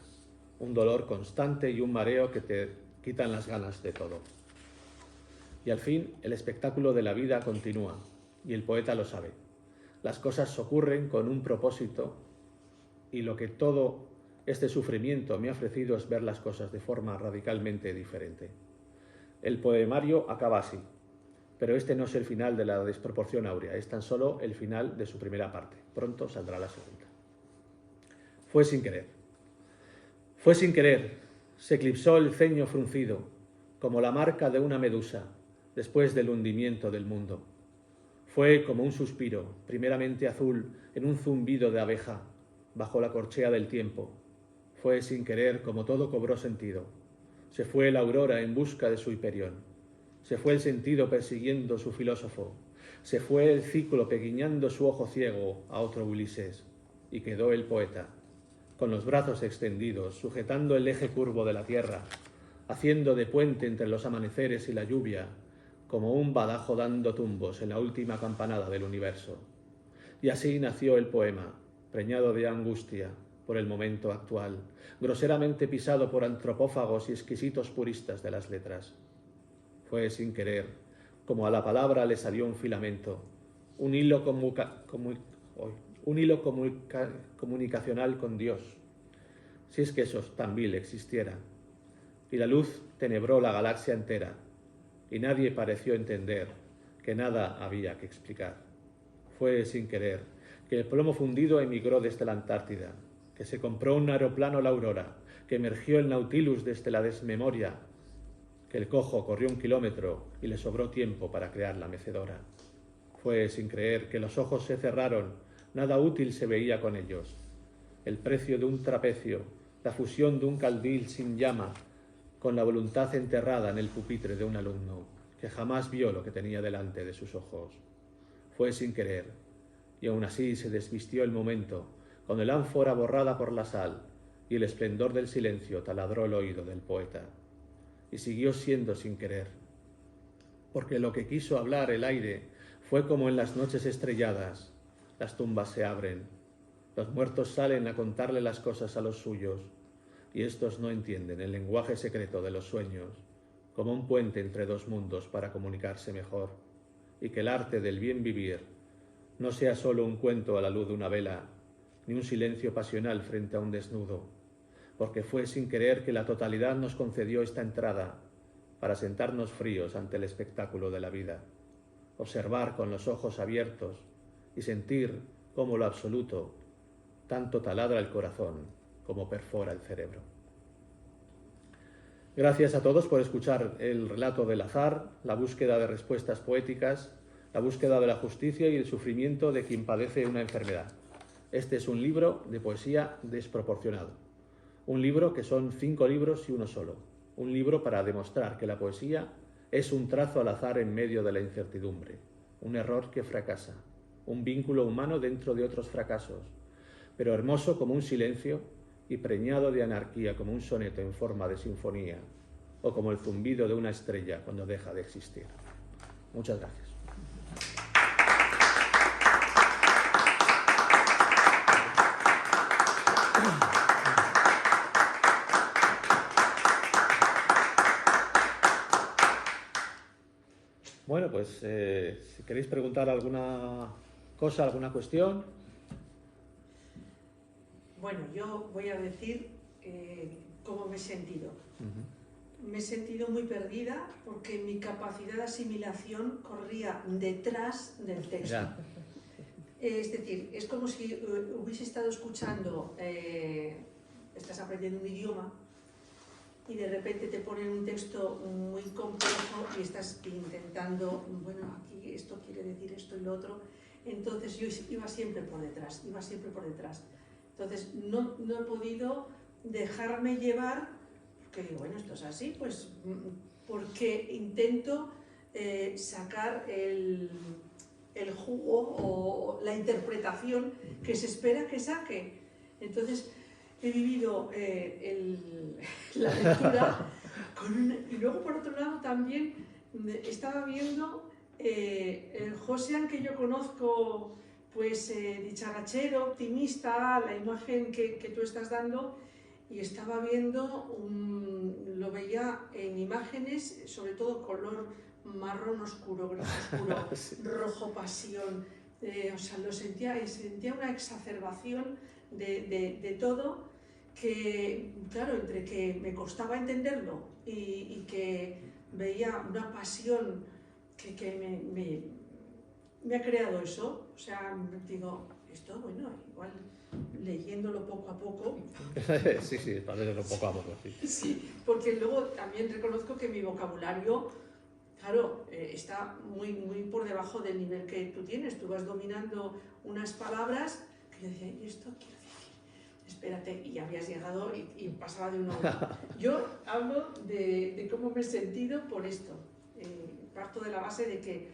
Un dolor constante y un mareo que te quitan las ganas de todo. Y al fin, el espectáculo de la vida continúa, y el poeta lo sabe. Las cosas ocurren con un propósito, y lo que todo este sufrimiento me ha ofrecido es ver las cosas de forma radicalmente diferente. El poemario acaba así, pero este no es el final de la desproporción áurea, es tan solo el final de su primera parte. Pronto saldrá la segunda. Fue sin querer. Fue sin querer, se eclipsó el ceño fruncido, como la marca de una medusa, después del hundimiento del mundo. Fue como un suspiro, primeramente azul, en un zumbido de abeja, bajo la corchea del tiempo. Fue sin querer como todo cobró sentido. Se fue la aurora en busca de su Hiperión. Se fue el sentido persiguiendo su filósofo. Se fue el ciclo peguiñando su ojo ciego a otro Ulises. Y quedó el poeta, con los brazos extendidos, sujetando el eje curvo de la tierra, haciendo de puente entre los amaneceres y la lluvia, como un badajo dando tumbos en la última campanada del universo. Y así nació el poema, preñado de angustia por el momento actual, groseramente pisado por antropófagos y exquisitos puristas de las letras. Fue sin querer, como a la palabra le salió un filamento, un hilo comunicacional con Dios, si es que eso tan vil existiera. Y la luz tenebró la galaxia entera, y nadie pareció entender que nada había que explicar. Fue sin querer que el plomo fundido emigró desde la Antártida, que se compró un aeroplano la Aurora, que emergió el Nautilus desde la desmemoria, que el cojo corrió 1 kilómetro y le sobró tiempo para crear la mecedora. Fue sin creer que los ojos se cerraron, nada útil se veía con ellos. El precio de un trapecio, la fusión de un candil sin llama, con la voluntad enterrada en el pupitre de un alumno, que jamás vio lo que tenía delante de sus ojos. Fue sin querer, y aún así se desvistió el momento, con el ánfora borrada por la sal, y el esplendor del silencio taladró el oído del poeta. Y siguió siendo sin querer, porque lo que quiso hablar el aire fue como en las noches estrelladas, las tumbas se abren, Los muertos salen a contarle las cosas a los suyos, y éstos no entienden el lenguaje secreto de los sueños, como un puente entre dos mundos para comunicarse mejor, y que el arte del bien vivir no sea solo un cuento a la luz de una vela, ni un silencio pasional frente a un desnudo, porque fue sin querer que la totalidad nos concedió esta entrada para sentarnos fríos ante el espectáculo de la vida, observar con los ojos abiertos y sentir cómo lo absoluto tanto taladra el corazón como perfora el cerebro. Gracias a todos por escuchar el relato del azar, la búsqueda de respuestas poéticas, la búsqueda de la justicia y el sufrimiento de quien padece una enfermedad. Este es un libro de poesía desproporcionado. Un libro que son 5 libros y uno solo. Un libro para demostrar que la poesía es un trazo al azar en medio de la incertidumbre, un error que fracasa, un vínculo humano dentro de otros fracasos, pero hermoso como un silencio y preñado de anarquía como un soneto en forma de sinfonía o como el zumbido de una estrella cuando deja de existir. Muchas gracias. Bueno, pues si queréis preguntar alguna cosa, alguna cuestión. Bueno, yo voy a decir cómo me he sentido. Me he sentido muy perdida porque mi capacidad de asimilación corría detrás del texto. Ya. Es decir, es como si hubiese estado escuchando, estás aprendiendo un idioma y de repente te ponen un texto muy complejo y estás intentando, bueno, aquí esto quiere decir esto y lo otro. Entonces yo iba siempre por detrás, Entonces no he podido dejarme llevar, porque digo, bueno, esto es así, pues porque intento sacar el jugo o la interpretación que se espera que saque. Entonces he vivido la lectura y luego por otro lado también estaba viendo el Josean que yo conozco, pues dicharachero, optimista, la imagen que tú estás dando, y estaba viendo, lo veía en imágenes, sobre todo color marrón oscuro, gris oscuro, Sí. rojo pasión, o sea, sentía una exacerbación de todo, que claro, entre que me costaba entenderlo y que veía una pasión que me ha creado eso. O sea, digo, esto, bueno, igual leyéndolo poco a poco. Sí, para leerlo poco a poco, sí. Sí, porque luego también reconozco que mi vocabulario, claro, está muy por debajo del nivel que tú tienes. Tú vas dominando unas palabras que yo decía, ¿y esto quiero decir? Espérate, y habías llegado y pasaba de uno a otro. Yo hablo de cómo me he sentido por esto. Parto de la base de que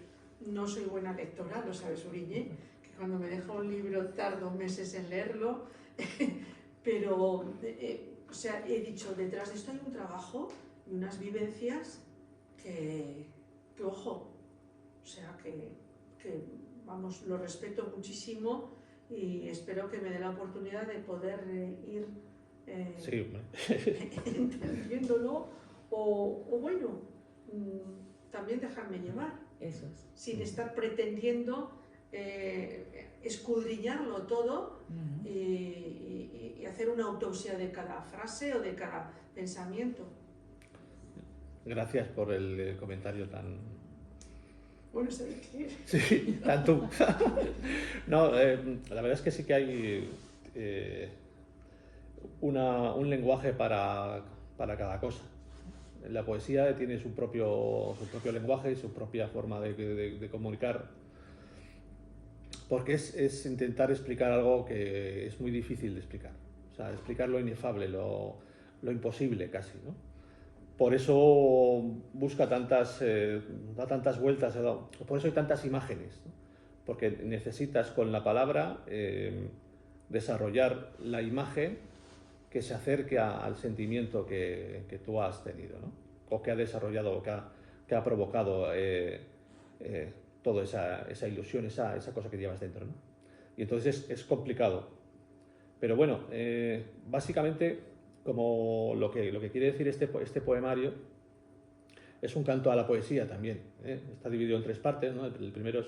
no soy buena lectora, lo sabes, Uriñe, que cuando me dejo un libro tardo meses en leerlo, pero, o sea, he dicho, detrás de esto hay un trabajo y unas vivencias que ojo, o sea, que vamos, lo respeto muchísimo y espero que me dé la oportunidad de poder ir Sí, entendiéndolo o bueno, también dejarme llevar. Eso es. Sin estar pretendiendo escudriñarlo todo y hacer una autopsia de cada frase o de cada pensamiento. Gracias por el comentario tan... Bueno, ¿sabes qué? Sí, tanto. No, la verdad es que sí que hay un lenguaje para cada cosa. La poesía tiene su propio lenguaje y su propia forma de comunicar, porque es intentar explicar algo que es muy difícil de explicar, o sea, explicar lo inefable, lo imposible casi, ¿no? Por eso busca da tantas vueltas, por eso hay tantas imágenes, ¿no? Porque necesitas con la palabra desarrollar la imagen que se acerque al sentimiento que tú has tenido, ¿no? O que ha desarrollado, o que ha provocado toda esa ilusión, esa cosa que llevas dentro, ¿no? Y entonces es complicado, Pero bueno, básicamente, como lo que quiere decir este poemario, es un canto a la poesía también, ¿eh? Está dividido en 3 partes, ¿no? El primero es,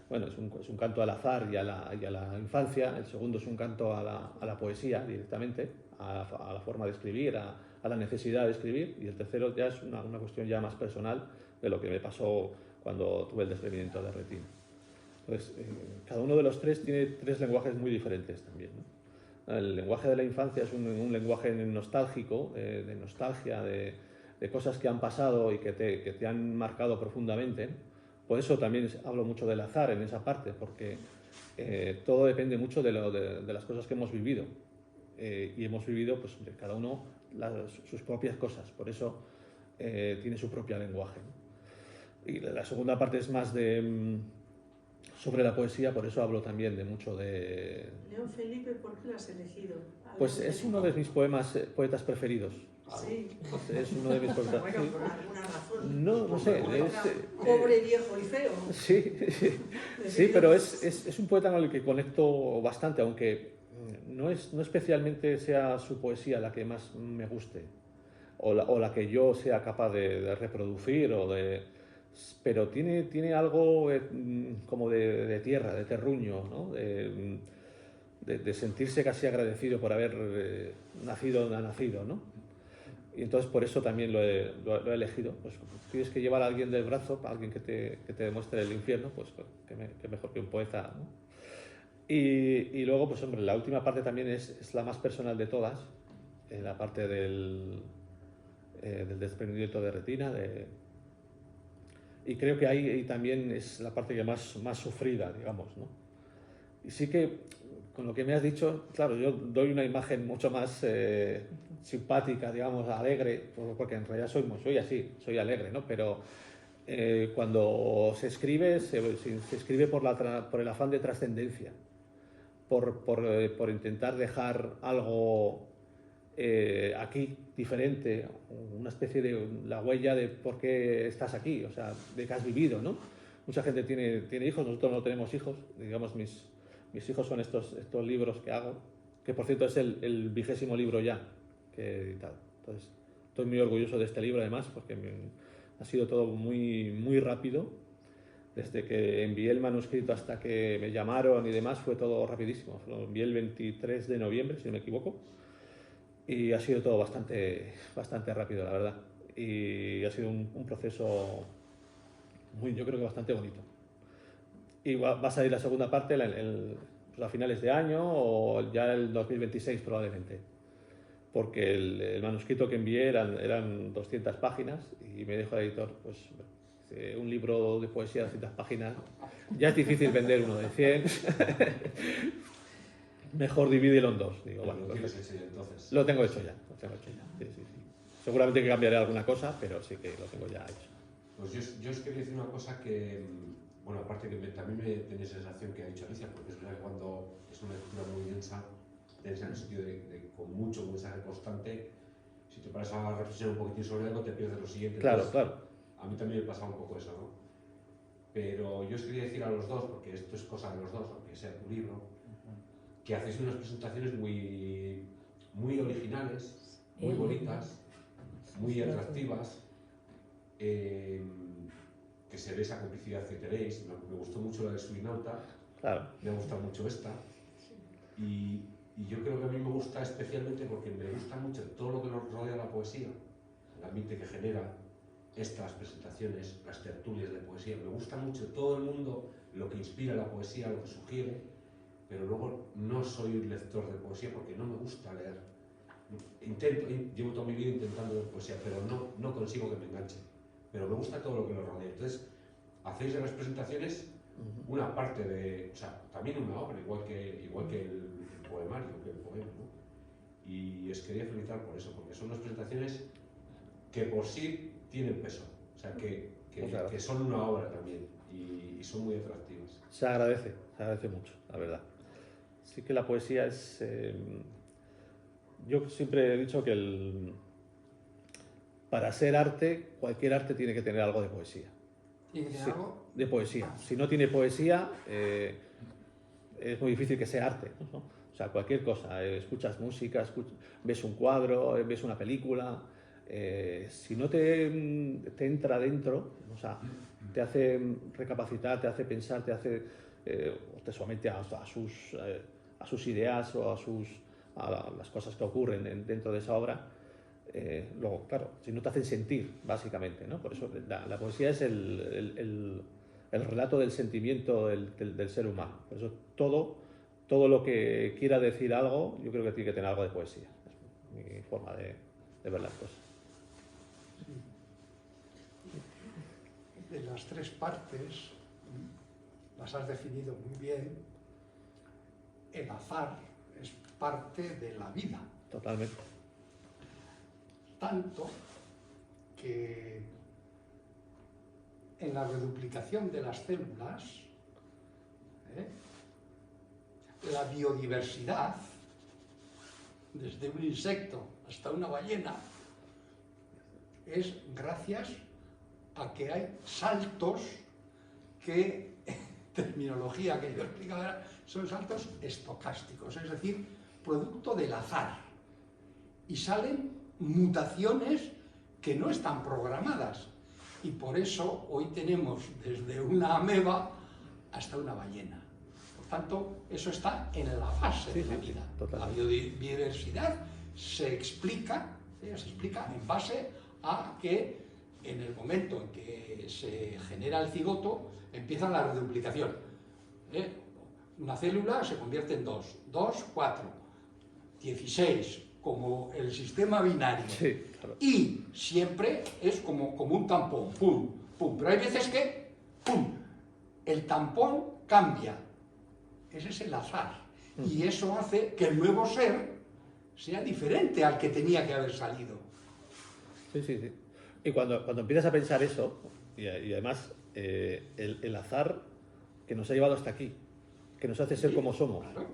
bueno, es un canto al azar y a la infancia. El segundo es un canto a la poesía directamente, a la forma de escribir, a la necesidad de escribir. Y el tercero ya es una cuestión ya más personal de lo que me pasó cuando tuve el desprendimiento de retina. Entonces, cada uno de los 3 tiene 3 lenguajes muy diferentes también, ¿no? El lenguaje de la infancia es un lenguaje nostálgico, de nostalgia, de cosas que han pasado y que te han marcado profundamente. Por eso también hablo mucho del azar en esa parte, porque todo depende mucho de las cosas que hemos vivido. Y hemos vivido, pues, cada uno sus propias cosas. Por eso tiene su propio lenguaje, ¿no? Y la segunda parte es más sobre la poesía, por eso hablo también de mucho de... León Felipe, ¿por qué lo has elegido? Pues es uno de mis poetas preferidos. Sí. Es uno de mis poetas. Bueno, por alguna razón. No sé. Pobre, viejo y feo. Sí, pero es un poeta con el que conecto bastante, aunque no especialmente sea su poesía la que más me guste, o la que yo sea capaz de reproducir, pero tiene algo como de tierra, de terruño, ¿no? De sentirse casi agradecido por haber nacido, ¿no? Y entonces por eso también lo he elegido. Pues tienes que llevar a alguien del brazo, a alguien que te demuestre el infierno, pues que mejor que un poeta, ¿no? Y luego, pues hombre, la última parte también es la más personal de todas, la parte del desprendimiento de retina, y creo que ahí también es la parte que más sufrida, digamos, ¿no? Y sí que, con lo que me has dicho, claro, yo doy una imagen mucho más simpática, digamos, alegre, porque en realidad soy así, soy alegre, ¿no? Pero cuando se escribe por el afán de trascendencia, por intentar dejar algo aquí diferente, una especie de la huella de por qué estás aquí, o sea, de que has vivido, ¿no? Mucha gente tiene hijos, nosotros no tenemos hijos, digamos, mis hijos son estos libros que hago, que por cierto es el 20º libro ya que he editado. Entonces, estoy muy orgulloso de este libro además, porque ha sido todo muy, muy rápido. Desde que envié el manuscrito hasta que me llamaron y demás fue todo rapidísimo. Lo envié el 23 de noviembre, si no me equivoco. Y ha sido todo bastante rápido, la verdad. Y ha sido un proceso yo creo que bastante bonito. Y va a salir la segunda parte pues a finales de año o ya el 2026 probablemente. Porque el manuscrito que envié eran 200 páginas y me dijo el editor, pues un libro de poesía de 200 páginas, ya es difícil vender uno de 100. Mejor divídelo en 2. Digo, bueno, ¿Lo tienes hecho ya entonces? Lo tengo hecho ya. Sí. Seguramente que cambiaré alguna cosa, pero sí que lo tengo ya hecho. Pues yo os quería decir una cosa que, bueno, aparte que también me tenía sensación que ha dicho Alicia, porque es verdad que cuando es una lectura muy densa en el sentido de con mucho mensaje constante, si te paras a reflexionar un poquitín sobre algo, te pierdes lo siguiente. Claro, entonces, claro. A mí también me pasa un poco eso, ¿no? Pero yo os quería decir a los dos, porque esto es cosa de los dos, aunque sea tu libro, que hacéis unas presentaciones muy, muy originales, muy bonitas, muy atractivas, que se ve esa complicidad que tenéis. Me gustó mucho la de Suinauta, Claro. me ha gustado mucho esta, y yo creo que a mí me gusta especialmente porque me gusta mucho todo lo que nos rodea la poesía, el ambiente que genera estas presentaciones, las tertulias de poesía. Me gusta mucho todo el mundo, lo que inspira la poesía, lo que sugiere, pero luego no soy un lector de poesía porque no me gusta leer. Llevo toda mi vida intentando leer poesía, pero no consigo que me enganche. Pero me gusta todo lo que lo rodea. Entonces, hacéis de las presentaciones una parte de, o sea, también una obra, igual que el poemario, que el poema, ¿no? Y os quería felicitar por eso, porque son unas presentaciones que por sí tienen peso, o sea, que son una obra también y son muy atractivas. Se agradece mucho, la verdad. Sí que la poesía es... yo siempre he dicho que para ser arte, cualquier arte tiene que tener algo de poesía. ¿Tiene que tener algo? De poesía. Si no tiene poesía, es muy difícil que sea arte, ¿no? O sea, cualquier cosa, escuchas música, ves un cuadro, ves una película, si no te entra dentro, o sea, te hace recapacitar, te hace pensar, o te somete a sus ideas o a las cosas que ocurren dentro de esa obra. Luego, claro, si no te hacen sentir, básicamente, ¿no? Por eso la poesía es el relato del sentimiento del ser humano. Por eso todo lo que quiera decir algo, yo creo que tiene que tener algo de poesía. Es mi forma de ver las cosas. De las tres partes, las has definido muy bien. El azar es parte de la vida. Totalmente. Tanto que en la reduplicación de las células, la biodiversidad, desde un insecto hasta una ballena, es gracias a que hay saltos que, terminología que yo explicaba, son saltos estocásticos, es decir, producto del azar. Y salen mutaciones que no están programadas. Y por eso hoy tenemos desde una ameba hasta una ballena. Por tanto, eso está en la base de la vida. La biodiversidad se explica en base a que en el momento en que se genera el cigoto, empieza la reduplicación. Una célula se convierte en 2, 4, 16, como el sistema binario. Sí, claro. Y siempre es como un tampón, pum, pum. Pero hay veces que, pum, el tampón cambia. Ese es el azar. Y eso hace que el nuevo ser sea diferente al que tenía que haber salido. Sí, sí, sí. Y cuando empiezas a pensar eso, y además el azar que nos ha llevado hasta aquí, que nos hace ser como somos, Claro.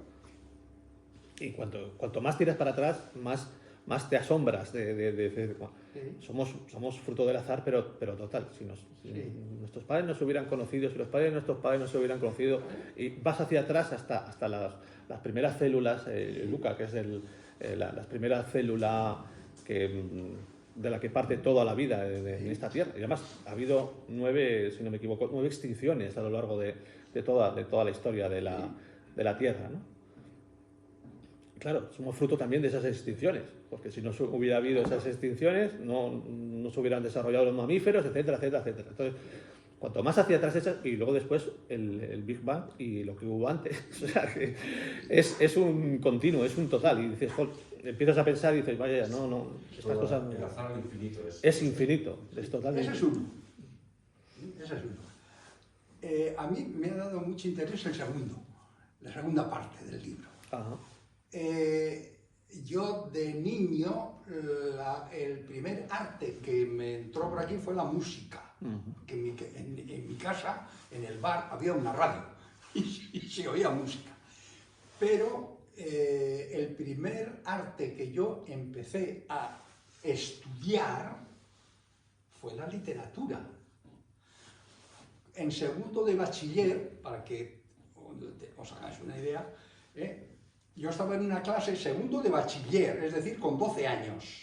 y cuanto más tiras para atrás, más te asombras de Sí. somos fruto del azar, pero total. Si nuestros padres no se hubieran conocido, si los padres de nuestros padres no se hubieran conocido, y vas hacia atrás hasta las primeras células, Luca, que es la primera célula de la que parte toda la vida en esta tierra. Y además ha habido 9, si no me equivoco, 9 extinciones a lo largo de toda la historia de la Tierra, ¿no? Claro, somos fruto también de esas extinciones, porque si no hubiera habido esas extinciones, no se hubieran desarrollado los mamíferos, etcétera, etcétera, etcétera. Entonces, cuanto más hacia atrás echas, y luego después el Big Bang y lo que hubo antes, o sea, que es un continuo, es un total, y dices, joder, empiezas a pensar y dices, vaya, no, estas cosas no. El azar al infinito Es infinito, es totalmente. Ese es uno. Ese es uno. A mí me ha dado mucho interés la segunda parte del libro. Ajá. Yo de niño, el primer arte que me entró por aquí fue la música. Que en mi casa, en el bar, había una radio y se oía música. Pero el primer arte que yo empecé a estudiar fue la literatura. En segundo de bachiller, para que os hagáis una idea, yo estaba en una clase segundo de bachiller, es decir, con 12 años.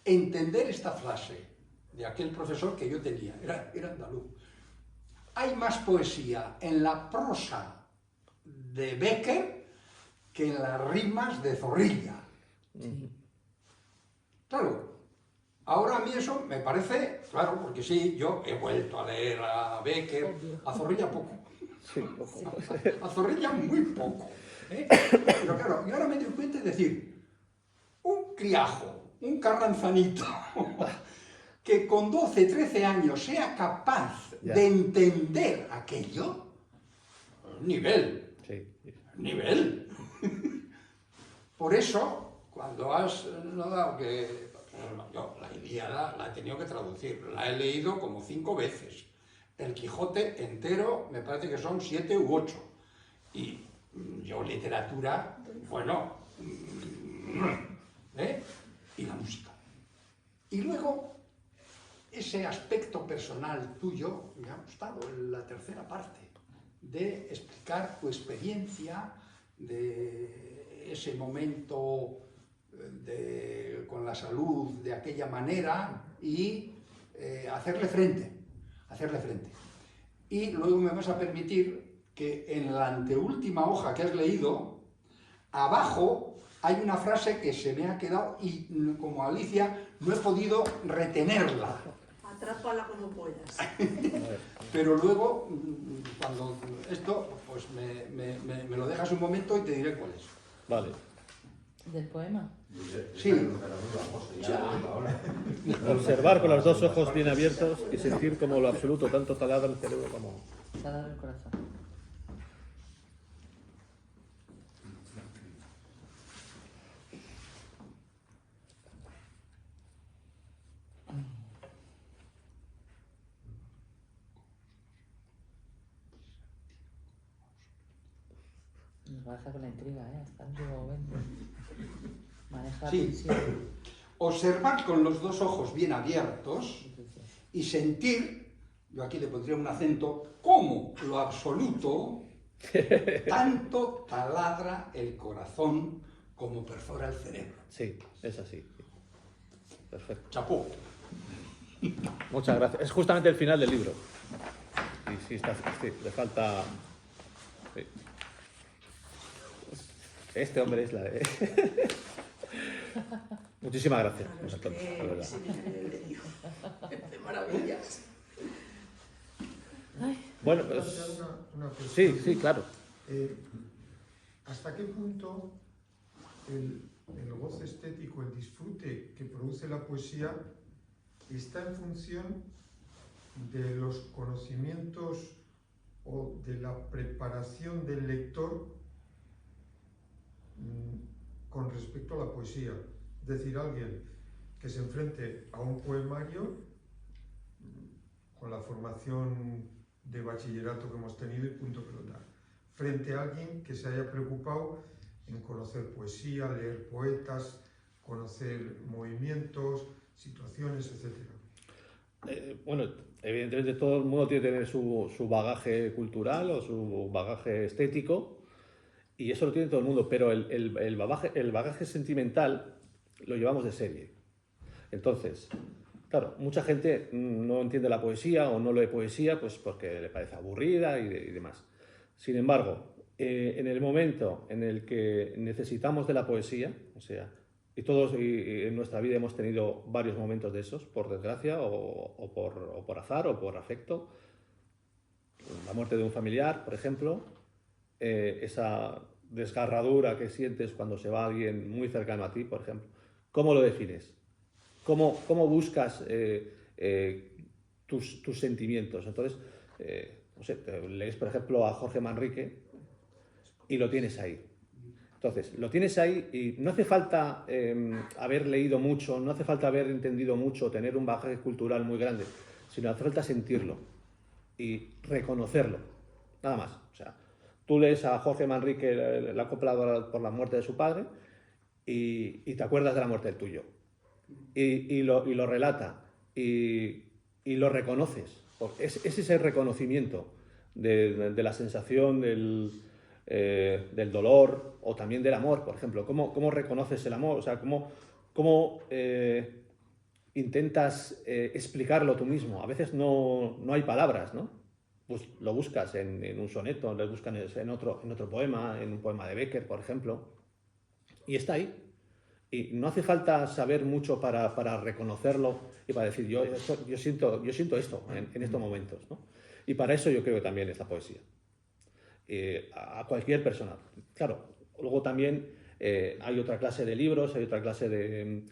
Entender esta frase de aquel profesor que yo tenía, era andaluz. Hay más poesía en la prosa de Bécquer que en las rimas de Zorrilla. Claro, ahora a mí eso me parece, claro, porque sí, yo he vuelto a leer a Bécquer, a Zorrilla poco. Sí, A Zorrilla muy poco. Pero claro, yo ahora me doy cuenta de decir, un criajo, un carranzanito, que con 12, 13 años sea capaz de entender aquello, nivel, sí. nivel. Por eso, cuando has notado que yo la Ilíada la he tenido que traducir, la he leído como 5 veces. El Quijote entero me parece que son 7 u 8. Y yo literatura, bueno, y la música. Y luego, ese aspecto personal tuyo me ha gustado en la tercera parte, de explicar tu experiencia de ese momento con la salud de aquella manera y hacerle frente. Y luego me vas a permitir que en la anteúltima hoja que has leído, abajo hay una frase que se me ha quedado y como Alicia no he podido retenerla. Atrápala como puedas. Pero luego, cuando esto, pues me lo dejas un momento y te diré cuál es. Vale. ¿Del poema? Sí. Observar con los dos ojos bien abiertos y sentir como lo absoluto tanto taladra el cerebro como... Taladra el corazón. Nos baja con la intriga, hasta el último momento. Maneja la Sí. tensión. Observar con los dos ojos bien abiertos y sentir, yo aquí le pondría un acento, cómo lo absoluto tanto taladra el corazón como perfora el cerebro. Sí, es así. Perfecto. Chapó. Muchas gracias. Es justamente el final del libro. Sí, le falta... Sí. Este hombre es la de... Muchísimas gracias. La verdad. De maravillas. Bueno, ¿Puedo pues... plantear una cuestión? Sí, claro. ¿Hasta qué punto el goce estético, el disfrute que produce la poesía está en función de los conocimientos o de la preparación del lector con respecto a la poesía? Es decir, alguien que se enfrente a un poemario con la formación de bachillerato que hemos tenido y punto pelota, frente a alguien que se haya preocupado en conocer poesía, leer poetas, conocer movimientos, situaciones, etc. Bueno, evidentemente todo el mundo tiene que tener su bagaje cultural o su bagaje estético, y eso lo tiene todo el mundo, pero el bagaje sentimental lo llevamos de serie. Entonces, claro, mucha gente no entiende la poesía o no lee poesía pues porque le parece aburrida y demás. Sin embargo, en el momento en el que necesitamos de la poesía, o sea, y todos en nuestra vida hemos tenido varios momentos de esos, por desgracia, o por azar, o por afecto, la muerte de un familiar, por ejemplo, esa desgarradura que sientes cuando se va alguien muy cercano a ti, por ejemplo, ¿cómo lo defines? ¿Cómo buscas tus sentimientos? Entonces, no sé, lees, por ejemplo, a Jorge Manrique y lo tienes ahí. Entonces, lo tienes ahí y no hace falta haber leído mucho, no hace falta haber entendido mucho, tener un bagaje cultural muy grande, sino hace falta sentirlo y reconocerlo, nada más. O sea, tú lees a Jorge Manrique la copla por la muerte de su padre y te acuerdas de la muerte del tuyo. Y lo relata y lo reconoces. Es ese reconocimiento de la sensación del dolor o también del amor, por ejemplo. ¿Cómo reconoces el amor? O sea, cómo intentas explicarlo tú mismo. A veces no hay palabras, ¿no? Pues lo buscas en un soneto, lo buscas en otro poema, en un poema de Becker, por ejemplo, y está ahí. Y no hace falta saber mucho para reconocerlo y para decir, yo siento esto en estos momentos, ¿no? Y para eso yo creo que también es la poesía. A cualquier persona. Claro, luego también hay otra clase de libros, hay otra clase de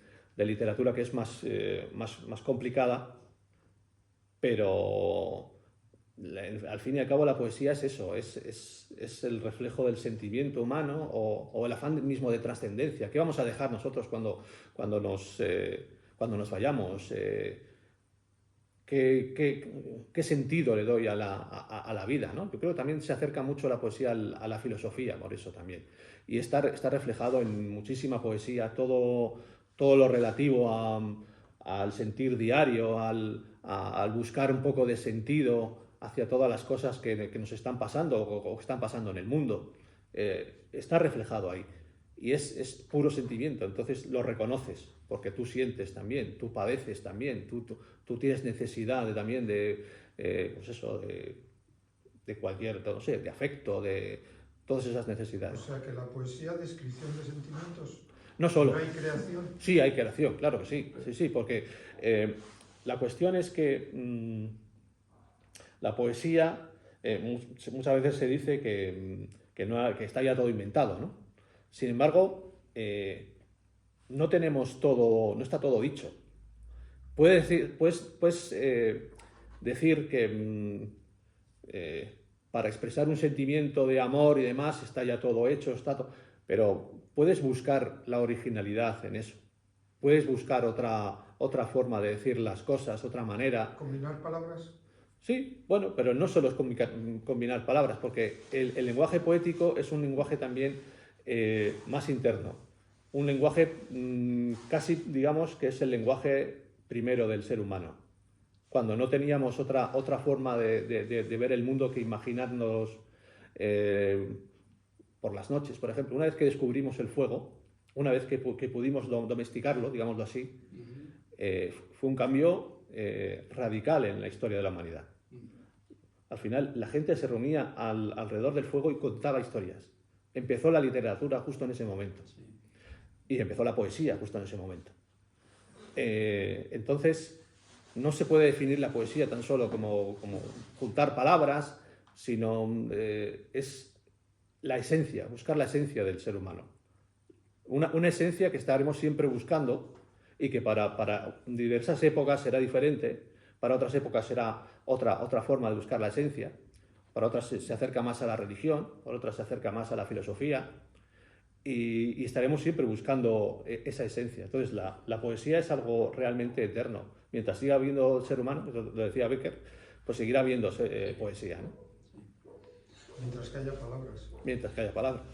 literatura que es más complicada, pero al fin y al cabo la poesía es eso, es el reflejo del sentimiento humano o el afán mismo de trascendencia. ¿Qué vamos a dejar nosotros cuando nos vayamos? ¿Qué sentido le doy a la vida, ¿no? Yo creo que también se acerca mucho la poesía a la filosofía, por eso también. Y está reflejado en muchísima poesía, todo lo relativo al sentir diario, al buscar un poco de sentido hacia todas las cosas que nos están pasando o que están pasando en el mundo. está reflejado ahí. Y es puro sentimiento, entonces lo reconoces, porque tú sientes también, tú padeces también, tú tienes necesidad también pues eso, de cualquier, no sé, de afecto, de todas esas O necesidades. sea que la poesía, descripción de sentimientos, No solo. ¿no hay creación? Sí, hay creación, claro que sí, sí, porque la cuestión es que la poesía, muchas veces se dice que está ya todo inventado, ¿no? Sin embargo, no tenemos todo, no está todo dicho. Puedes decir que para expresar un sentimiento de amor y demás está ya todo hecho, pero puedes buscar la originalidad en eso. Puedes buscar otra forma de decir las cosas, otra manera. ¿Combinar palabras? Sí, bueno, pero no solo es combinar palabras, porque el lenguaje poético es un lenguaje también más interno. Un lenguaje casi, digamos, que es el lenguaje primero del ser humano. Cuando no teníamos otra forma de ver el mundo que imaginarnos por las noches, por ejemplo. Una vez que descubrimos el fuego, una vez que pudimos domesticarlo, digámoslo así, fue un cambio radical en la historia de la humanidad. Al final, la gente se reunía alrededor del fuego y contaba historias. Empezó la literatura justo en ese momento. Y empezó la poesía justo en ese momento. Entonces, no se puede definir la poesía tan solo como juntar palabras, sino es la esencia, buscar la esencia del ser humano. Una esencia que estaremos siempre buscando y que para diversas épocas será diferente, para otras épocas será otra forma de buscar la esencia, para otras se acerca más a la religión, para otras se acerca más a la filosofía, y estaremos siempre buscando esa esencia. Entonces la poesía es algo realmente eterno. Mientras siga habiendo ser humano, lo decía Becker, pues seguirá habiendo poesía, ¿no? Mientras que haya palabras. Mientras que haya palabras.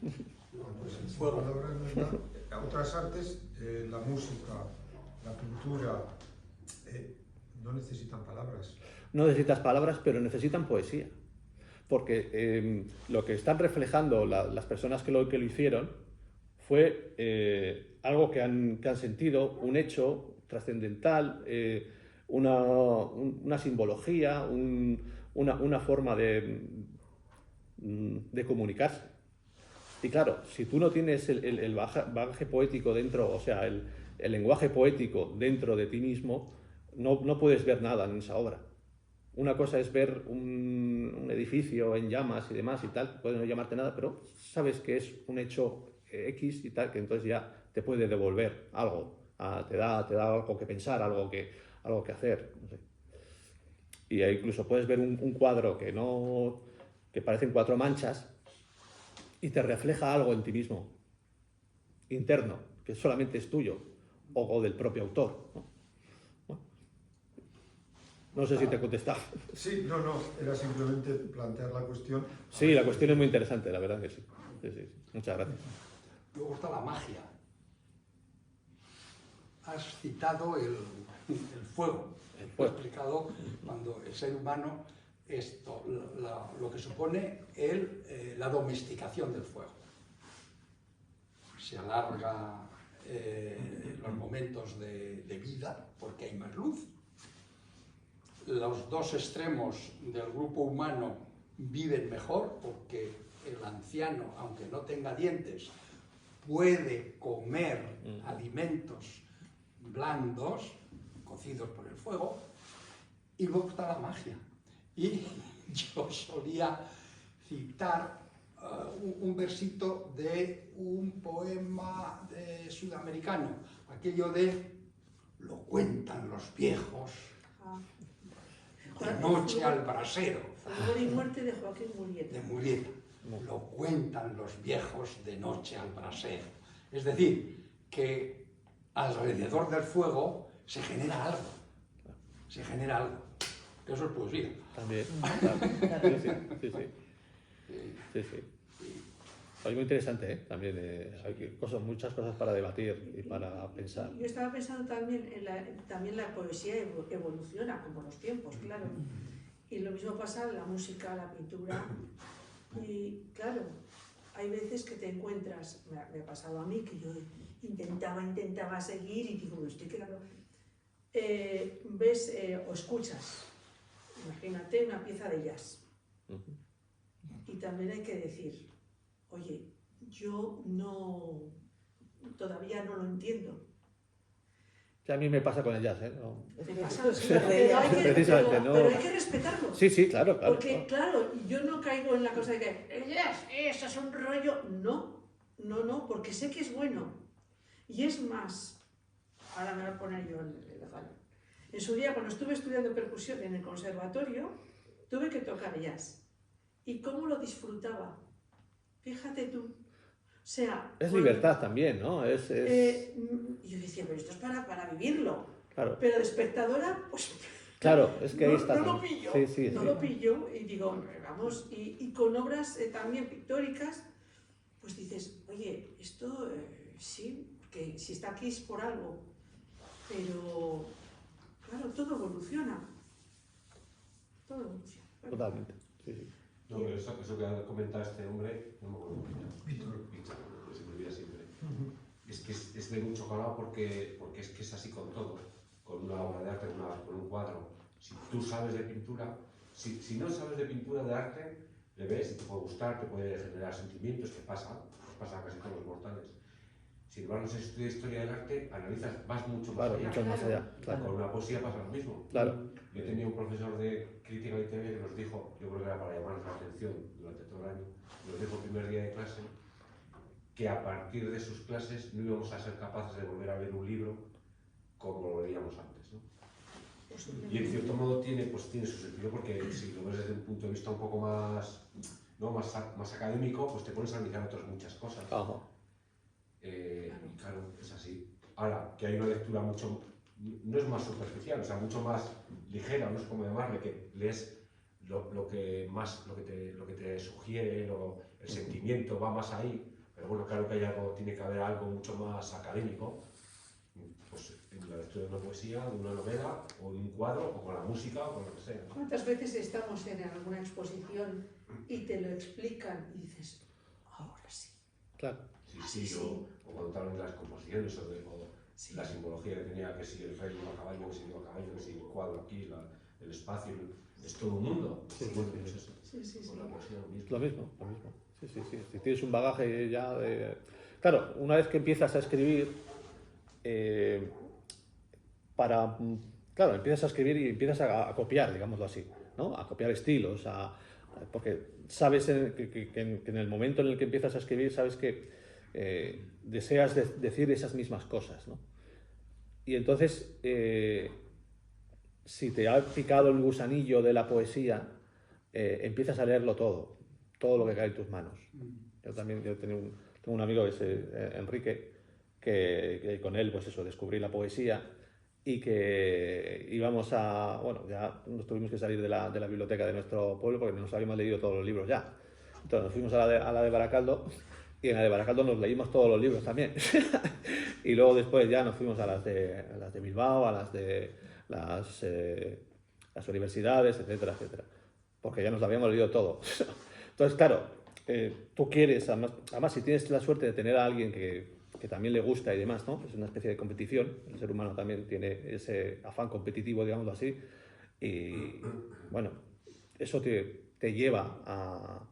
Pues sin palabras no es nada. Otras artes, la música, la pintura, no necesitan palabras. No necesitas palabras, pero necesitan poesía. Porque lo que están reflejando las personas que lo hicieron fue algo que han sentido, un hecho trascendental, una simbología, una forma de comunicarse. Y claro, si tú no tienes el bagaje poético dentro, o sea, el lenguaje poético dentro de ti mismo, no puedes ver nada en esa obra. Una cosa es ver un edificio en llamas y demás y tal, puede no llamarte nada, pero sabes que es un hecho X y tal, que entonces ya te puede devolver algo, te da algo que pensar, algo que hacer. No sé. Y incluso puedes ver un cuadro que parecen 4 manchas y te refleja algo en ti mismo, interno, que solamente es tuyo o del propio autor, ¿no? No sé si te he contestado. Sí, no, era simplemente plantear la cuestión. Sí, la cuestión es muy interesante, la verdad que sí. Sí. Muchas gracias. Luego está la magia. Has citado el fuego. He explicado cuando el ser humano, lo que supone la domesticación del fuego. Se alarga los momentos de vida porque hay más luz. Los dos extremos del grupo humano viven mejor porque el anciano, aunque no tenga dientes, puede comer alimentos blandos, cocidos por el fuego, y luego está la magia. Y yo solía citar un versito de un poema sudamericano, aquello de "lo cuentan los viejos, de noche al brasero". Amor y muerte de Joaquín Murieta. De Murieta. Lo cuentan los viejos de noche al brasero. Es decir, que alrededor del fuego se genera algo. Se genera algo. Que eso es poesía. También. Sí. Es muy interesante, ¿eh? También hay muchas cosas para debatir y para pensar. Yo estaba pensando también también la poesía evoluciona como los tiempos, claro. Y lo mismo pasa en la música, la pintura. Y claro, hay veces que te encuentras, me ha pasado a mí, que yo intentaba seguir y digo, me estoy quedando... ves o escuchas, imagínate una pieza de jazz. Y también hay que decir, oye, yo todavía no lo entiendo. Que a mí me pasa con el jazz, ¿eh? No. Me pasa, Precisamente, no. pero hay que respetarlo. Sí, sí, claro, claro. Porque, claro, yo no caigo en la cosa de que el jazz, eso es un rollo. No, porque sé que es bueno. Y es más, ahora me voy a poner yo en la falla. En su día, cuando estuve estudiando percusión en el conservatorio, tuve que tocar jazz. ¿Y cómo lo disfrutaba? Fíjate tú. O sea... Es libertad también, ¿no? yo decía, pero esto es para vivirlo. Claro. Pero de espectadora, pues... Claro, es que ahí está. No lo pillo, Sí. lo pillo y digo, vamos, y con obras también pictóricas, pues dices, oye, esto sí, porque si está aquí es por algo, pero claro, todo evoluciona. Todo evoluciona. Totalmente, sí. No, pero eso que ha comentado este hombre, no me acuerdo cómo era. Víctor, se me olvida siempre. Es que es de mucho calado porque es que es así con todo. Con una obra de arte, con un cuadro. Si tú sabes de pintura, si no sabes de pintura, de arte, le ves y te puede gustar, te puede generar sentimientos, que pasa a casi todos los mortales. Si vas a estudiar historia del arte, analizas, vas mucho más allá. Mucho más allá, claro. Con una poesía pasa lo mismo. Claro. Yo tenía un profesor de crítica literaria que nos dijo, yo creo que era para llamarnos la atención durante todo el año, nos dijo el primer día de clase que a partir de sus clases no íbamos a ser capaces de volver a leer un libro como lo leíamos antes, ¿no? Y en cierto modo tiene su sentido, porque si lo ves desde un punto de vista un poco más, ¿no? más académico, pues te pones a analizar otras muchas cosas. Y claro, es así. Ahora, que hay una lectura mucho, no es más superficial, o sea, mucho más ligera, no sé cómo llamarle, que lees lo que te sugiere, el sentimiento va más ahí, pero bueno, claro que tiene que haber algo mucho más académico, pues en la lectura de una poesía, de una novela, o de un cuadro, o con la música, o con lo que sea. ¿Cuántas veces estamos en alguna exposición y te lo explican y dices, ahora sí? Claro. Sí. O cuando te hablan de las composiciones, o la simbología que tenía, que si el rey iba a caballo, que si iba a caballo, que si el cuadro aquí, el espacio, es todo un mundo. Sí. Es eso. Sí. Con la poesía Lo mismo. Sí. Si tienes un bagaje ya de... Claro, una vez que empiezas a escribir, empiezas a escribir y empiezas a copiar, digámoslo así, ¿no? A copiar estilos, porque sabes que en el momento en el que empiezas a escribir, sabes que deseas decir esas mismas cosas, ¿no? Y entonces, si te ha picado el gusanillo de la poesía, empiezas a leerlo todo lo que cae en tus manos. Yo tengo un amigo que es Enrique, que con él, pues eso, descubrí la poesía, y que íbamos ya nos tuvimos que salir de la biblioteca de nuestro pueblo porque nos habíamos leído todos los libros ya. Entonces nos fuimos a la de Baracaldo, y en la de Baracaldo nos leímos todos los libros también. Y luego después ya nos fuimos a las de Bilbao, a las de las universidades, etcétera, porque ya nos lo habíamos leído todo. Entonces, claro, tú quieres, además si tienes la suerte de tener a alguien que también le gusta y demás, ¿no? Es una especie de competición, el ser humano también tiene ese afán competitivo, digámoslo así, y bueno, eso te lleva a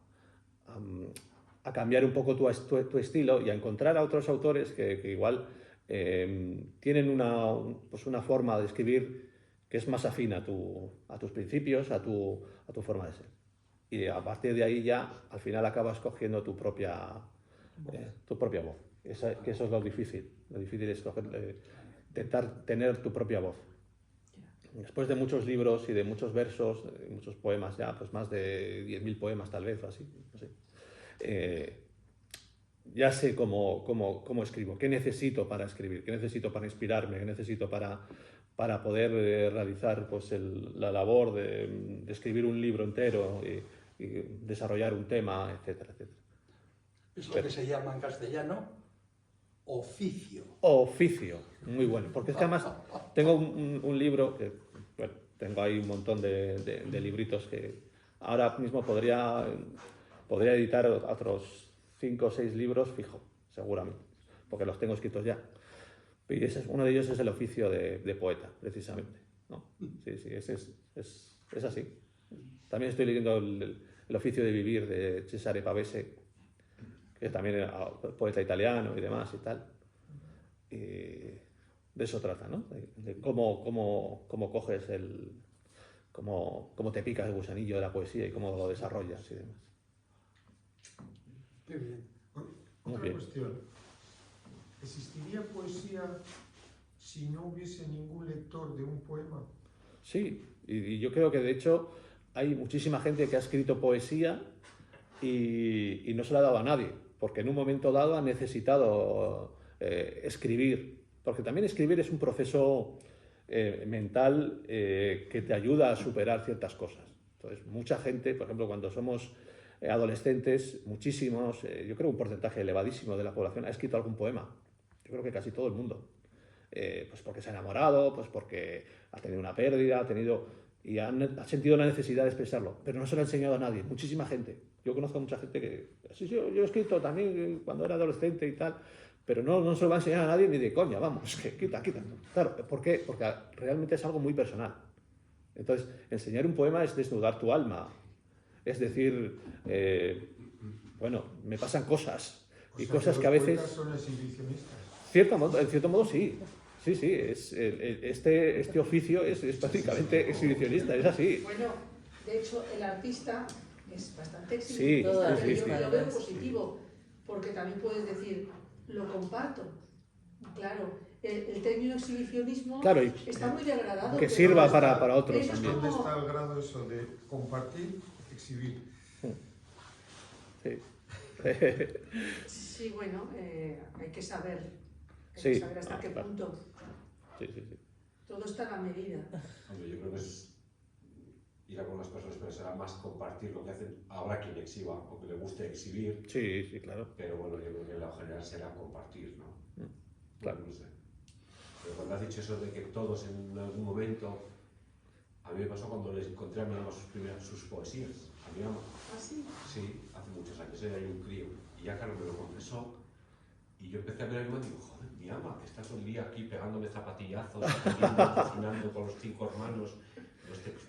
cambiar un poco tu estilo y a encontrar a otros autores que igual tienen una forma de escribir que es más afín a tus principios, a tu forma de ser. Y a partir de ahí ya al final acabas cogiendo tu propia voz. Que eso es lo difícil. Lo difícil es intentar tener tu propia voz. Después de muchos libros y de muchos versos, muchos poemas ya, pues más de 10.000 poemas tal vez, o así, no sé. Ya sé cómo escribo, qué necesito para escribir, qué necesito para inspirarme, qué necesito para poder realizar pues, la labor de escribir un libro entero y desarrollar un tema, etcétera. Es lo que se llama en castellano oficio. Oficio, muy bueno. Porque es que además tengo un libro que, tengo ahí un montón de libritos que ahora mismo podría podría editar otros 5 o 6 libros fijo, seguramente, porque los tengo escritos ya. Y uno de ellos es el oficio de poeta, precisamente, ¿no? Sí, sí, es así. También estoy leyendo el oficio de vivir de Cesare Pavese, que también era poeta italiano y demás y tal. Y de eso trata, ¿no? De cómo coges cómo te picas el gusanillo de la poesía y cómo lo desarrollas y demás. Muy bien. Muy Otra bien. cuestión. ¿Existiría poesía si no hubiese ningún lector de un poema? Sí, y yo creo que de hecho hay muchísima gente que ha escrito poesía y no se la ha dado a nadie, porque en un momento dado ha necesitado escribir, porque también escribir es un proceso mental que te ayuda a superar ciertas cosas. Entonces, mucha gente, por ejemplo, cuando somos adolescentes, muchísimos, yo creo un porcentaje elevadísimo de la población ha escrito algún poema. Yo creo que casi todo el mundo. Pues porque se ha enamorado, pues porque ha tenido una pérdida, ha sentido la necesidad de expresarlo, pero no se lo ha enseñado a nadie, muchísima gente. Yo conozco a mucha gente que, sí, yo he escrito también cuando era adolescente y tal, pero no se lo va a enseñar a nadie ni de coña, vamos, que quita. Claro, ¿por qué? Porque realmente es algo muy personal. Entonces, enseñar un poema es desnudar tu alma, es decir, bueno, me pasan cosas, O y sea, cosas los que a veces... poetas son exhibicionistas. En cierto modo sí. Sí, este oficio es prácticamente exhibicionista, es así. Bueno, de hecho, el artista es bastante Sí, exhibicionista, sí, pero sí, yo sí. lo veo positivo, porque también puedes decir, lo comparto. Claro, el término exhibicionismo Claro, y está muy degradado. que pero sirva eso para otros eso es también. ¿Dónde como- está el grado eso de compartir, exhibir? Sí. Sí, bueno, hay que saber. Hay Sí, que saber hasta qué claro. punto. Sí. Todo está a la medida. Hombre, yo creo que es ir a con las personas, pero será más compartir lo que hacen. Habrá quien exhiba o que le guste exhibir, Sí, claro. pero bueno, yo creo que en lo general será compartir, ¿no? Claro. No sé. Pero cuando has dicho eso de que todos en algún momento, a mí me pasó cuando les encontré a mi ama sus poesías, a mi ama. ¿Ah, sí? Sí, hace muchos años, era yo un crío, y ya Carlos me lo confesó, y yo empecé a ver a mi mamá y digo, joder, mi ama, que está todo el día aquí pegándome zapatillazos, cocinando con los 5 hermanos,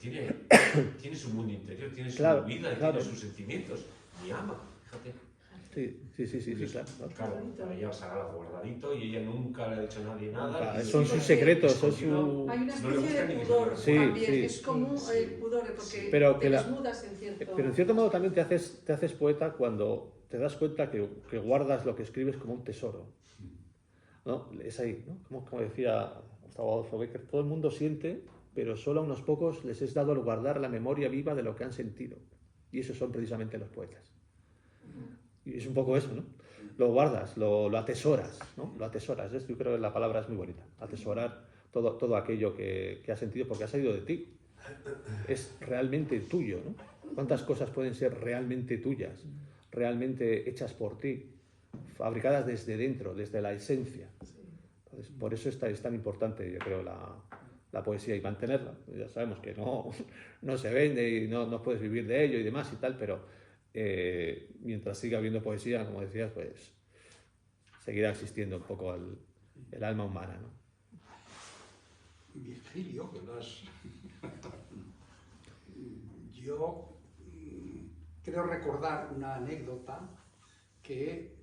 tiene su mundo interior, tiene su Claro, vida, y claro. tiene sus sentimientos. Mi ama, fíjate. Sí, claro. Claro, ella se ha guardadito y ella nunca le ha dicho a nadie nada. Nunca, y- son sus secretos, son su... Hay una No le especie gusta de ni que pudor se Sí, también, sí. es como Sí. el pudor, porque Pero te que la- desnudas en cierto... Pero en cierto modo también te haces poeta cuando te das cuenta que guardas lo que escribes como un tesoro, ¿no? Es ahí, ¿no? Como decía Gustavo Adolfo Bécquer, todo el mundo siente, pero solo a unos pocos les es dado el guardar la memoria viva de lo que han sentido. Y esos son precisamente los poetas. Y es un poco eso, ¿no? Lo guardas, lo atesoras, ¿no? Lo atesoras. Yo creo que la palabra es muy bonita. Atesorar todo aquello que has sentido porque ha salido de ti. Es realmente tuyo, ¿no? ¿Cuántas cosas pueden ser realmente tuyas? Realmente hechas por ti, fabricadas desde dentro, desde la esencia. Entonces, por eso es tan importante, yo creo, la poesía y mantenerla. Ya sabemos que no se vende y no puedes vivir de ello y demás y tal, pero mientras siga habiendo poesía, como decías, pues seguirá existiendo un poco el alma humana, ¿no? Virgilio, que lo has... Yo creo recordar una anécdota que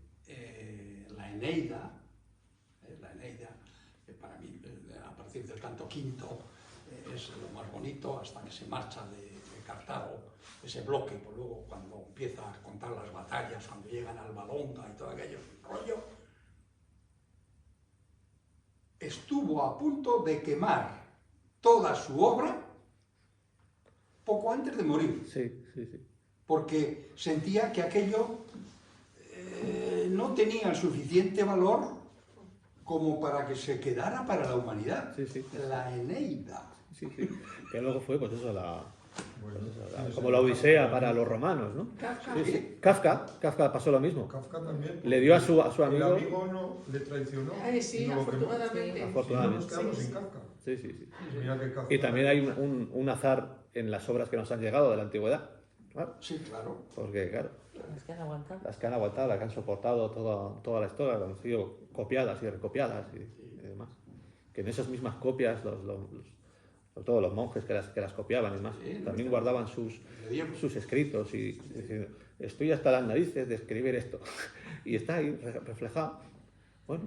la Eneida, que para mí a partir del canto quinto es lo más bonito hasta que se marcha de Cartago, ese bloque, pues luego cuando empieza a contar las batallas, cuando llegan al Valonga y todo aquello rollo, estuvo a punto de quemar toda su obra poco antes de morir, Sí. porque sentía que aquello no tenía suficiente valor como para que se quedara para la humanidad. Sí. La Eneida. Sí. Que luego fue, pues eso, como la Odisea para los romanos, ¿no? Kafka. Sí. Kafka pasó lo mismo. Kafka también. Le dio a su El amigo... amigo no le traicionó. Sí, y no lo quemó. afortunadamente. Si no, nos Afortunadamente. quedamos sin Kafka. Sí. Mira que Kafka... Y también hay un azar en las obras que nos han llegado de la antigüedad, Claro, Sí, claro. porque, claro, Es que han aguantado. las que han aguantado, las que han soportado toda la historia, han sido copiadas y recopiadas y demás. Que en esas mismas copias, todos los monjes que las copiaban y demás, también guardaban sus escritos y diciendo, estoy hasta las narices de escribir esto. Y está ahí reflejado. Bueno,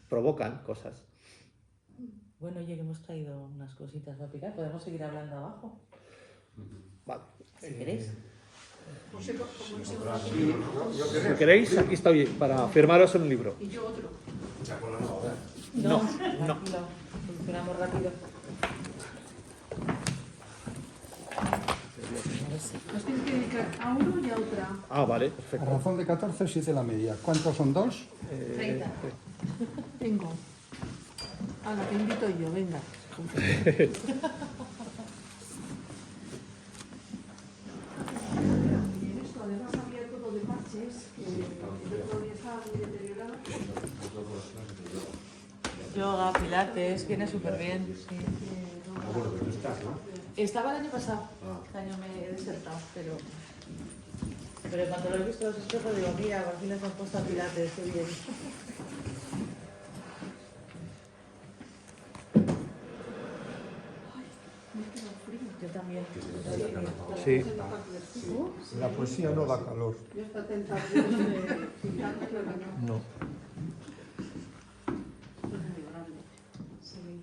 provocan cosas. Bueno, oye, que hemos traído unas cositas para picar. ¿Podemos seguir hablando abajo? Vale. Si queréis. José, como no sé cómo Sí, yo Si creo. queréis, aquí estoy para firmaros en un libro. y yo otro. No, no. Tranquilo, funcionamos rápido. Nos tienes que dedicar a uno y a otra. Ah, vale, A perfecto. razón de 14, 7 la media. ¿Cuántos son 2? 30. Tengo. A la que invito yo, venga. Y en esto además había todo de parches, que el otro día estaba muy deteriorado. Yoga, pilates, viene súper bien. Sí. Bueno, pero tú estás, ¿no? Estaba el año pasado. Este año me he desertado, pero cuando lo he visto los espejos digo, mira, por fin les han puesto a pilates, qué bien. Yo también. Sí. La poesía no da calor. Yo esta tentación de pintar, creo que no. No. Es muy grande. Sí.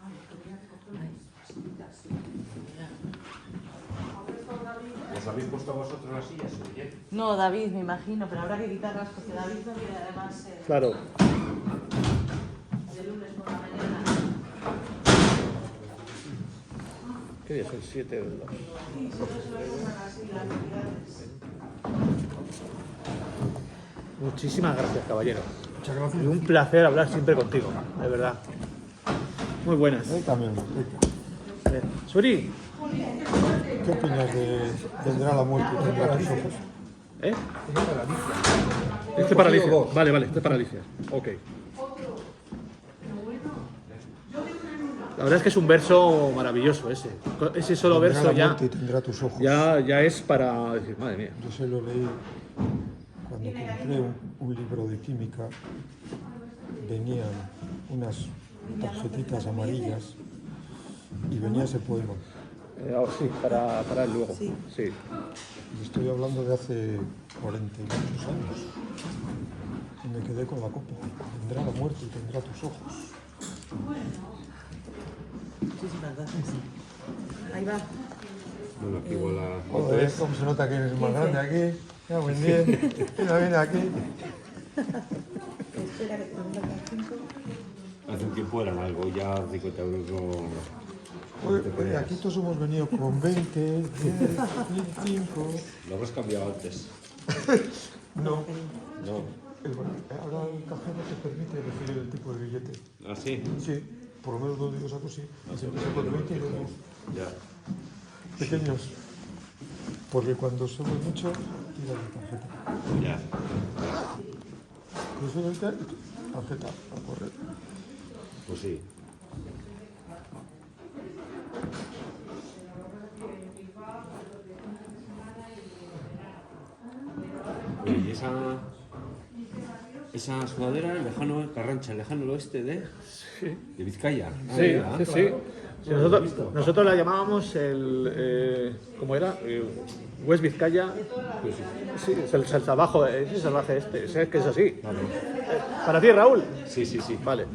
Ay, quería coger unas pasitas, sí. ¿Os habéis puesto vosotros las sillas o qué? No, David, me imagino, pero habrá que quitarlas porque David no viene además Claro. de lunes por la mañana. ¿Qué día es el 7 del 2? Sí, solo se lo pongan así las actividades. Muchísimas gracias, caballero. Muchas gracias. Y un placer hablar siempre contigo, de verdad. Muy buenas. También. Suri, ¿Qué opinas de vendrá la muerte y tendrá tus ojos? ¿eh? Este paralicia. Vale, este paralicia. Ok. La verdad es que es un verso maravilloso ese. Ese solo Vendrá verso la ya, muerte y tendrá tus ojos. ya es para decir, madre mía. Yo se lo leí cuando compré un libro de química. Venían unas tarjetitas amarillas y venía ese poema. Sí, para el luego. Sí. Sí. Y estoy hablando de hace 40 y muchos años. Y me quedé con la copa. Vendrá la muerte y tendrá tus ojos. Muchísimas gracias. Ahí va. Bueno, aquí la Joder, cómo se nota que eres más grande aquí. Ya, buen día. Mira, viene aquí. Espera que te ponga las 5. Hace un tiempo eran algo, ya 50 euros no... Oye, aquí todos hemos venido con 20, 10, 5. Lo habrás cambiado antes. No. No. Ahora el cajero te permite elegir el tipo de billete. ¿Ah, sí? Sí, por lo menos donde yo saco sí. Y se empieza por 20 y luego Ya. pequeños. Porque cuando sube mucho, tira la tarjeta. Ya. Cuando sube el tarjeta, a correr. Pues sí. Oye, ¿y esa sudadera, el lejano Carrancha, el lejano oeste de Vizcaya? Ah, Sí, mira. sí, sí. Sí, nosotros la llamábamos el... ¿cómo era? West Vizcaya. Sí, es el salvaje, es el salvaje este. Es que es así. ¿Para ti, Raúl? Sí, sí, sí. Vale.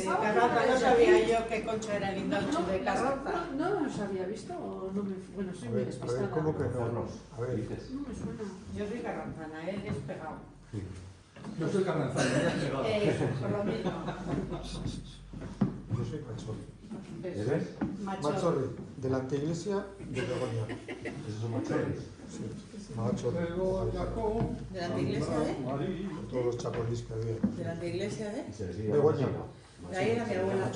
Carranza, no sabía yo que Concho era el indaucho de Carranza. No los había visto, o no me... Bueno, soy muy despistada. ¿cómo que no? A ver, No me suena. Yo soy carranzana, él es pegado. Yo soy carranzano, ya has pegado. Por lo mismo. yo soy Machorri. ¿Eres? Machorri, de la anteiglesia de Begoña. ¿Esos son machorres? Sí, Machorri. ¿De la anteiglesia de? Con todos los chapolis que había. ¿De la anteiglesia de? ¿Y se les diga Begoña. machorro? De ahí era mi abuela.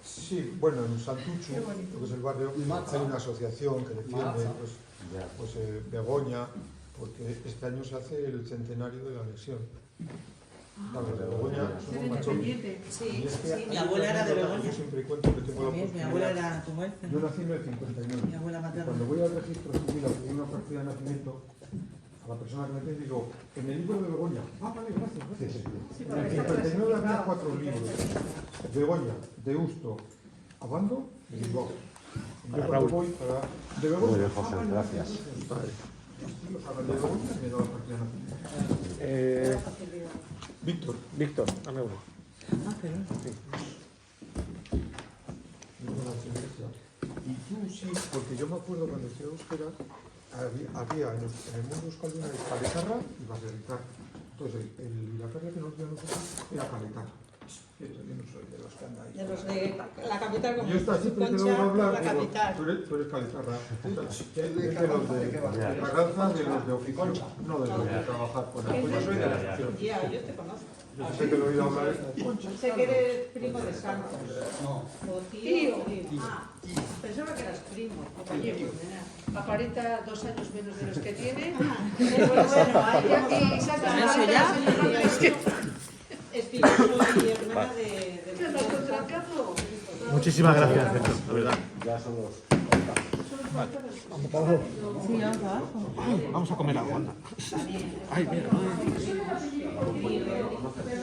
Sí, bueno, en Santucho, lo que es el barrio, hay una asociación que defiende Ya. Begoña, porque este año se hace el centenario de la anexión. Claro, de Begoña somos machones. Sí, Y es que sí, hay mi abuela era de una Begoña. Yo siempre cuento que tengo la También, mi oportunidad. abuela era como él. Yo nací en el 59. Mi abuela Y materna. cuando voy al registro civil a pedir una partida de nacimiento, a la persona que me dice, digo, en el libro de Begoña. Ah, vale, gracias, gracias. En el 59 había 4 libros. Begoña, Deusto, Abando y Bilbao. Y yo cuando voy para... De Begoña. Muy bien, José, vale, gracias. Los hablan de Begoña y me da la partida de nacimiento. Víctor. Víctor, dame uno. Ah, pero... Y tú sí, porque yo me acuerdo cuando estudié euskera, había en el mundo euskalduna el Caletarra y Baserritar. Entonces, la carga que nos dio a nosotros era Caletarra. Yo no soy de los que anda ahí. De los de la capital, como Yo esta siempre te lo voy a Concha, hablar, la digo, capital. tú eres Caletarra. Es de los de Carranza, de los de oficio, no de los de trabajar con el. Yo soy de la estación. Ya, yo te conozco. Yo sé que lo he oído hablar de Concha. Sé que eres primo de Santos. No, O tío. Ah, pensaba que eras primo. Oye, pues mira, aparenta 2 años menos de los que tiene. Pero bueno, ahí Y aquí saca ¿Con eso ya? es que yo soy hermana de ¿Qué andas contra el cazo? Muchísimas gracias, Víctor, de verdad. Ya son los... Sí, vamos abajo. Ay, vamos a comer algo, anda. Ay, mira.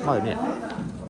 Madre mía.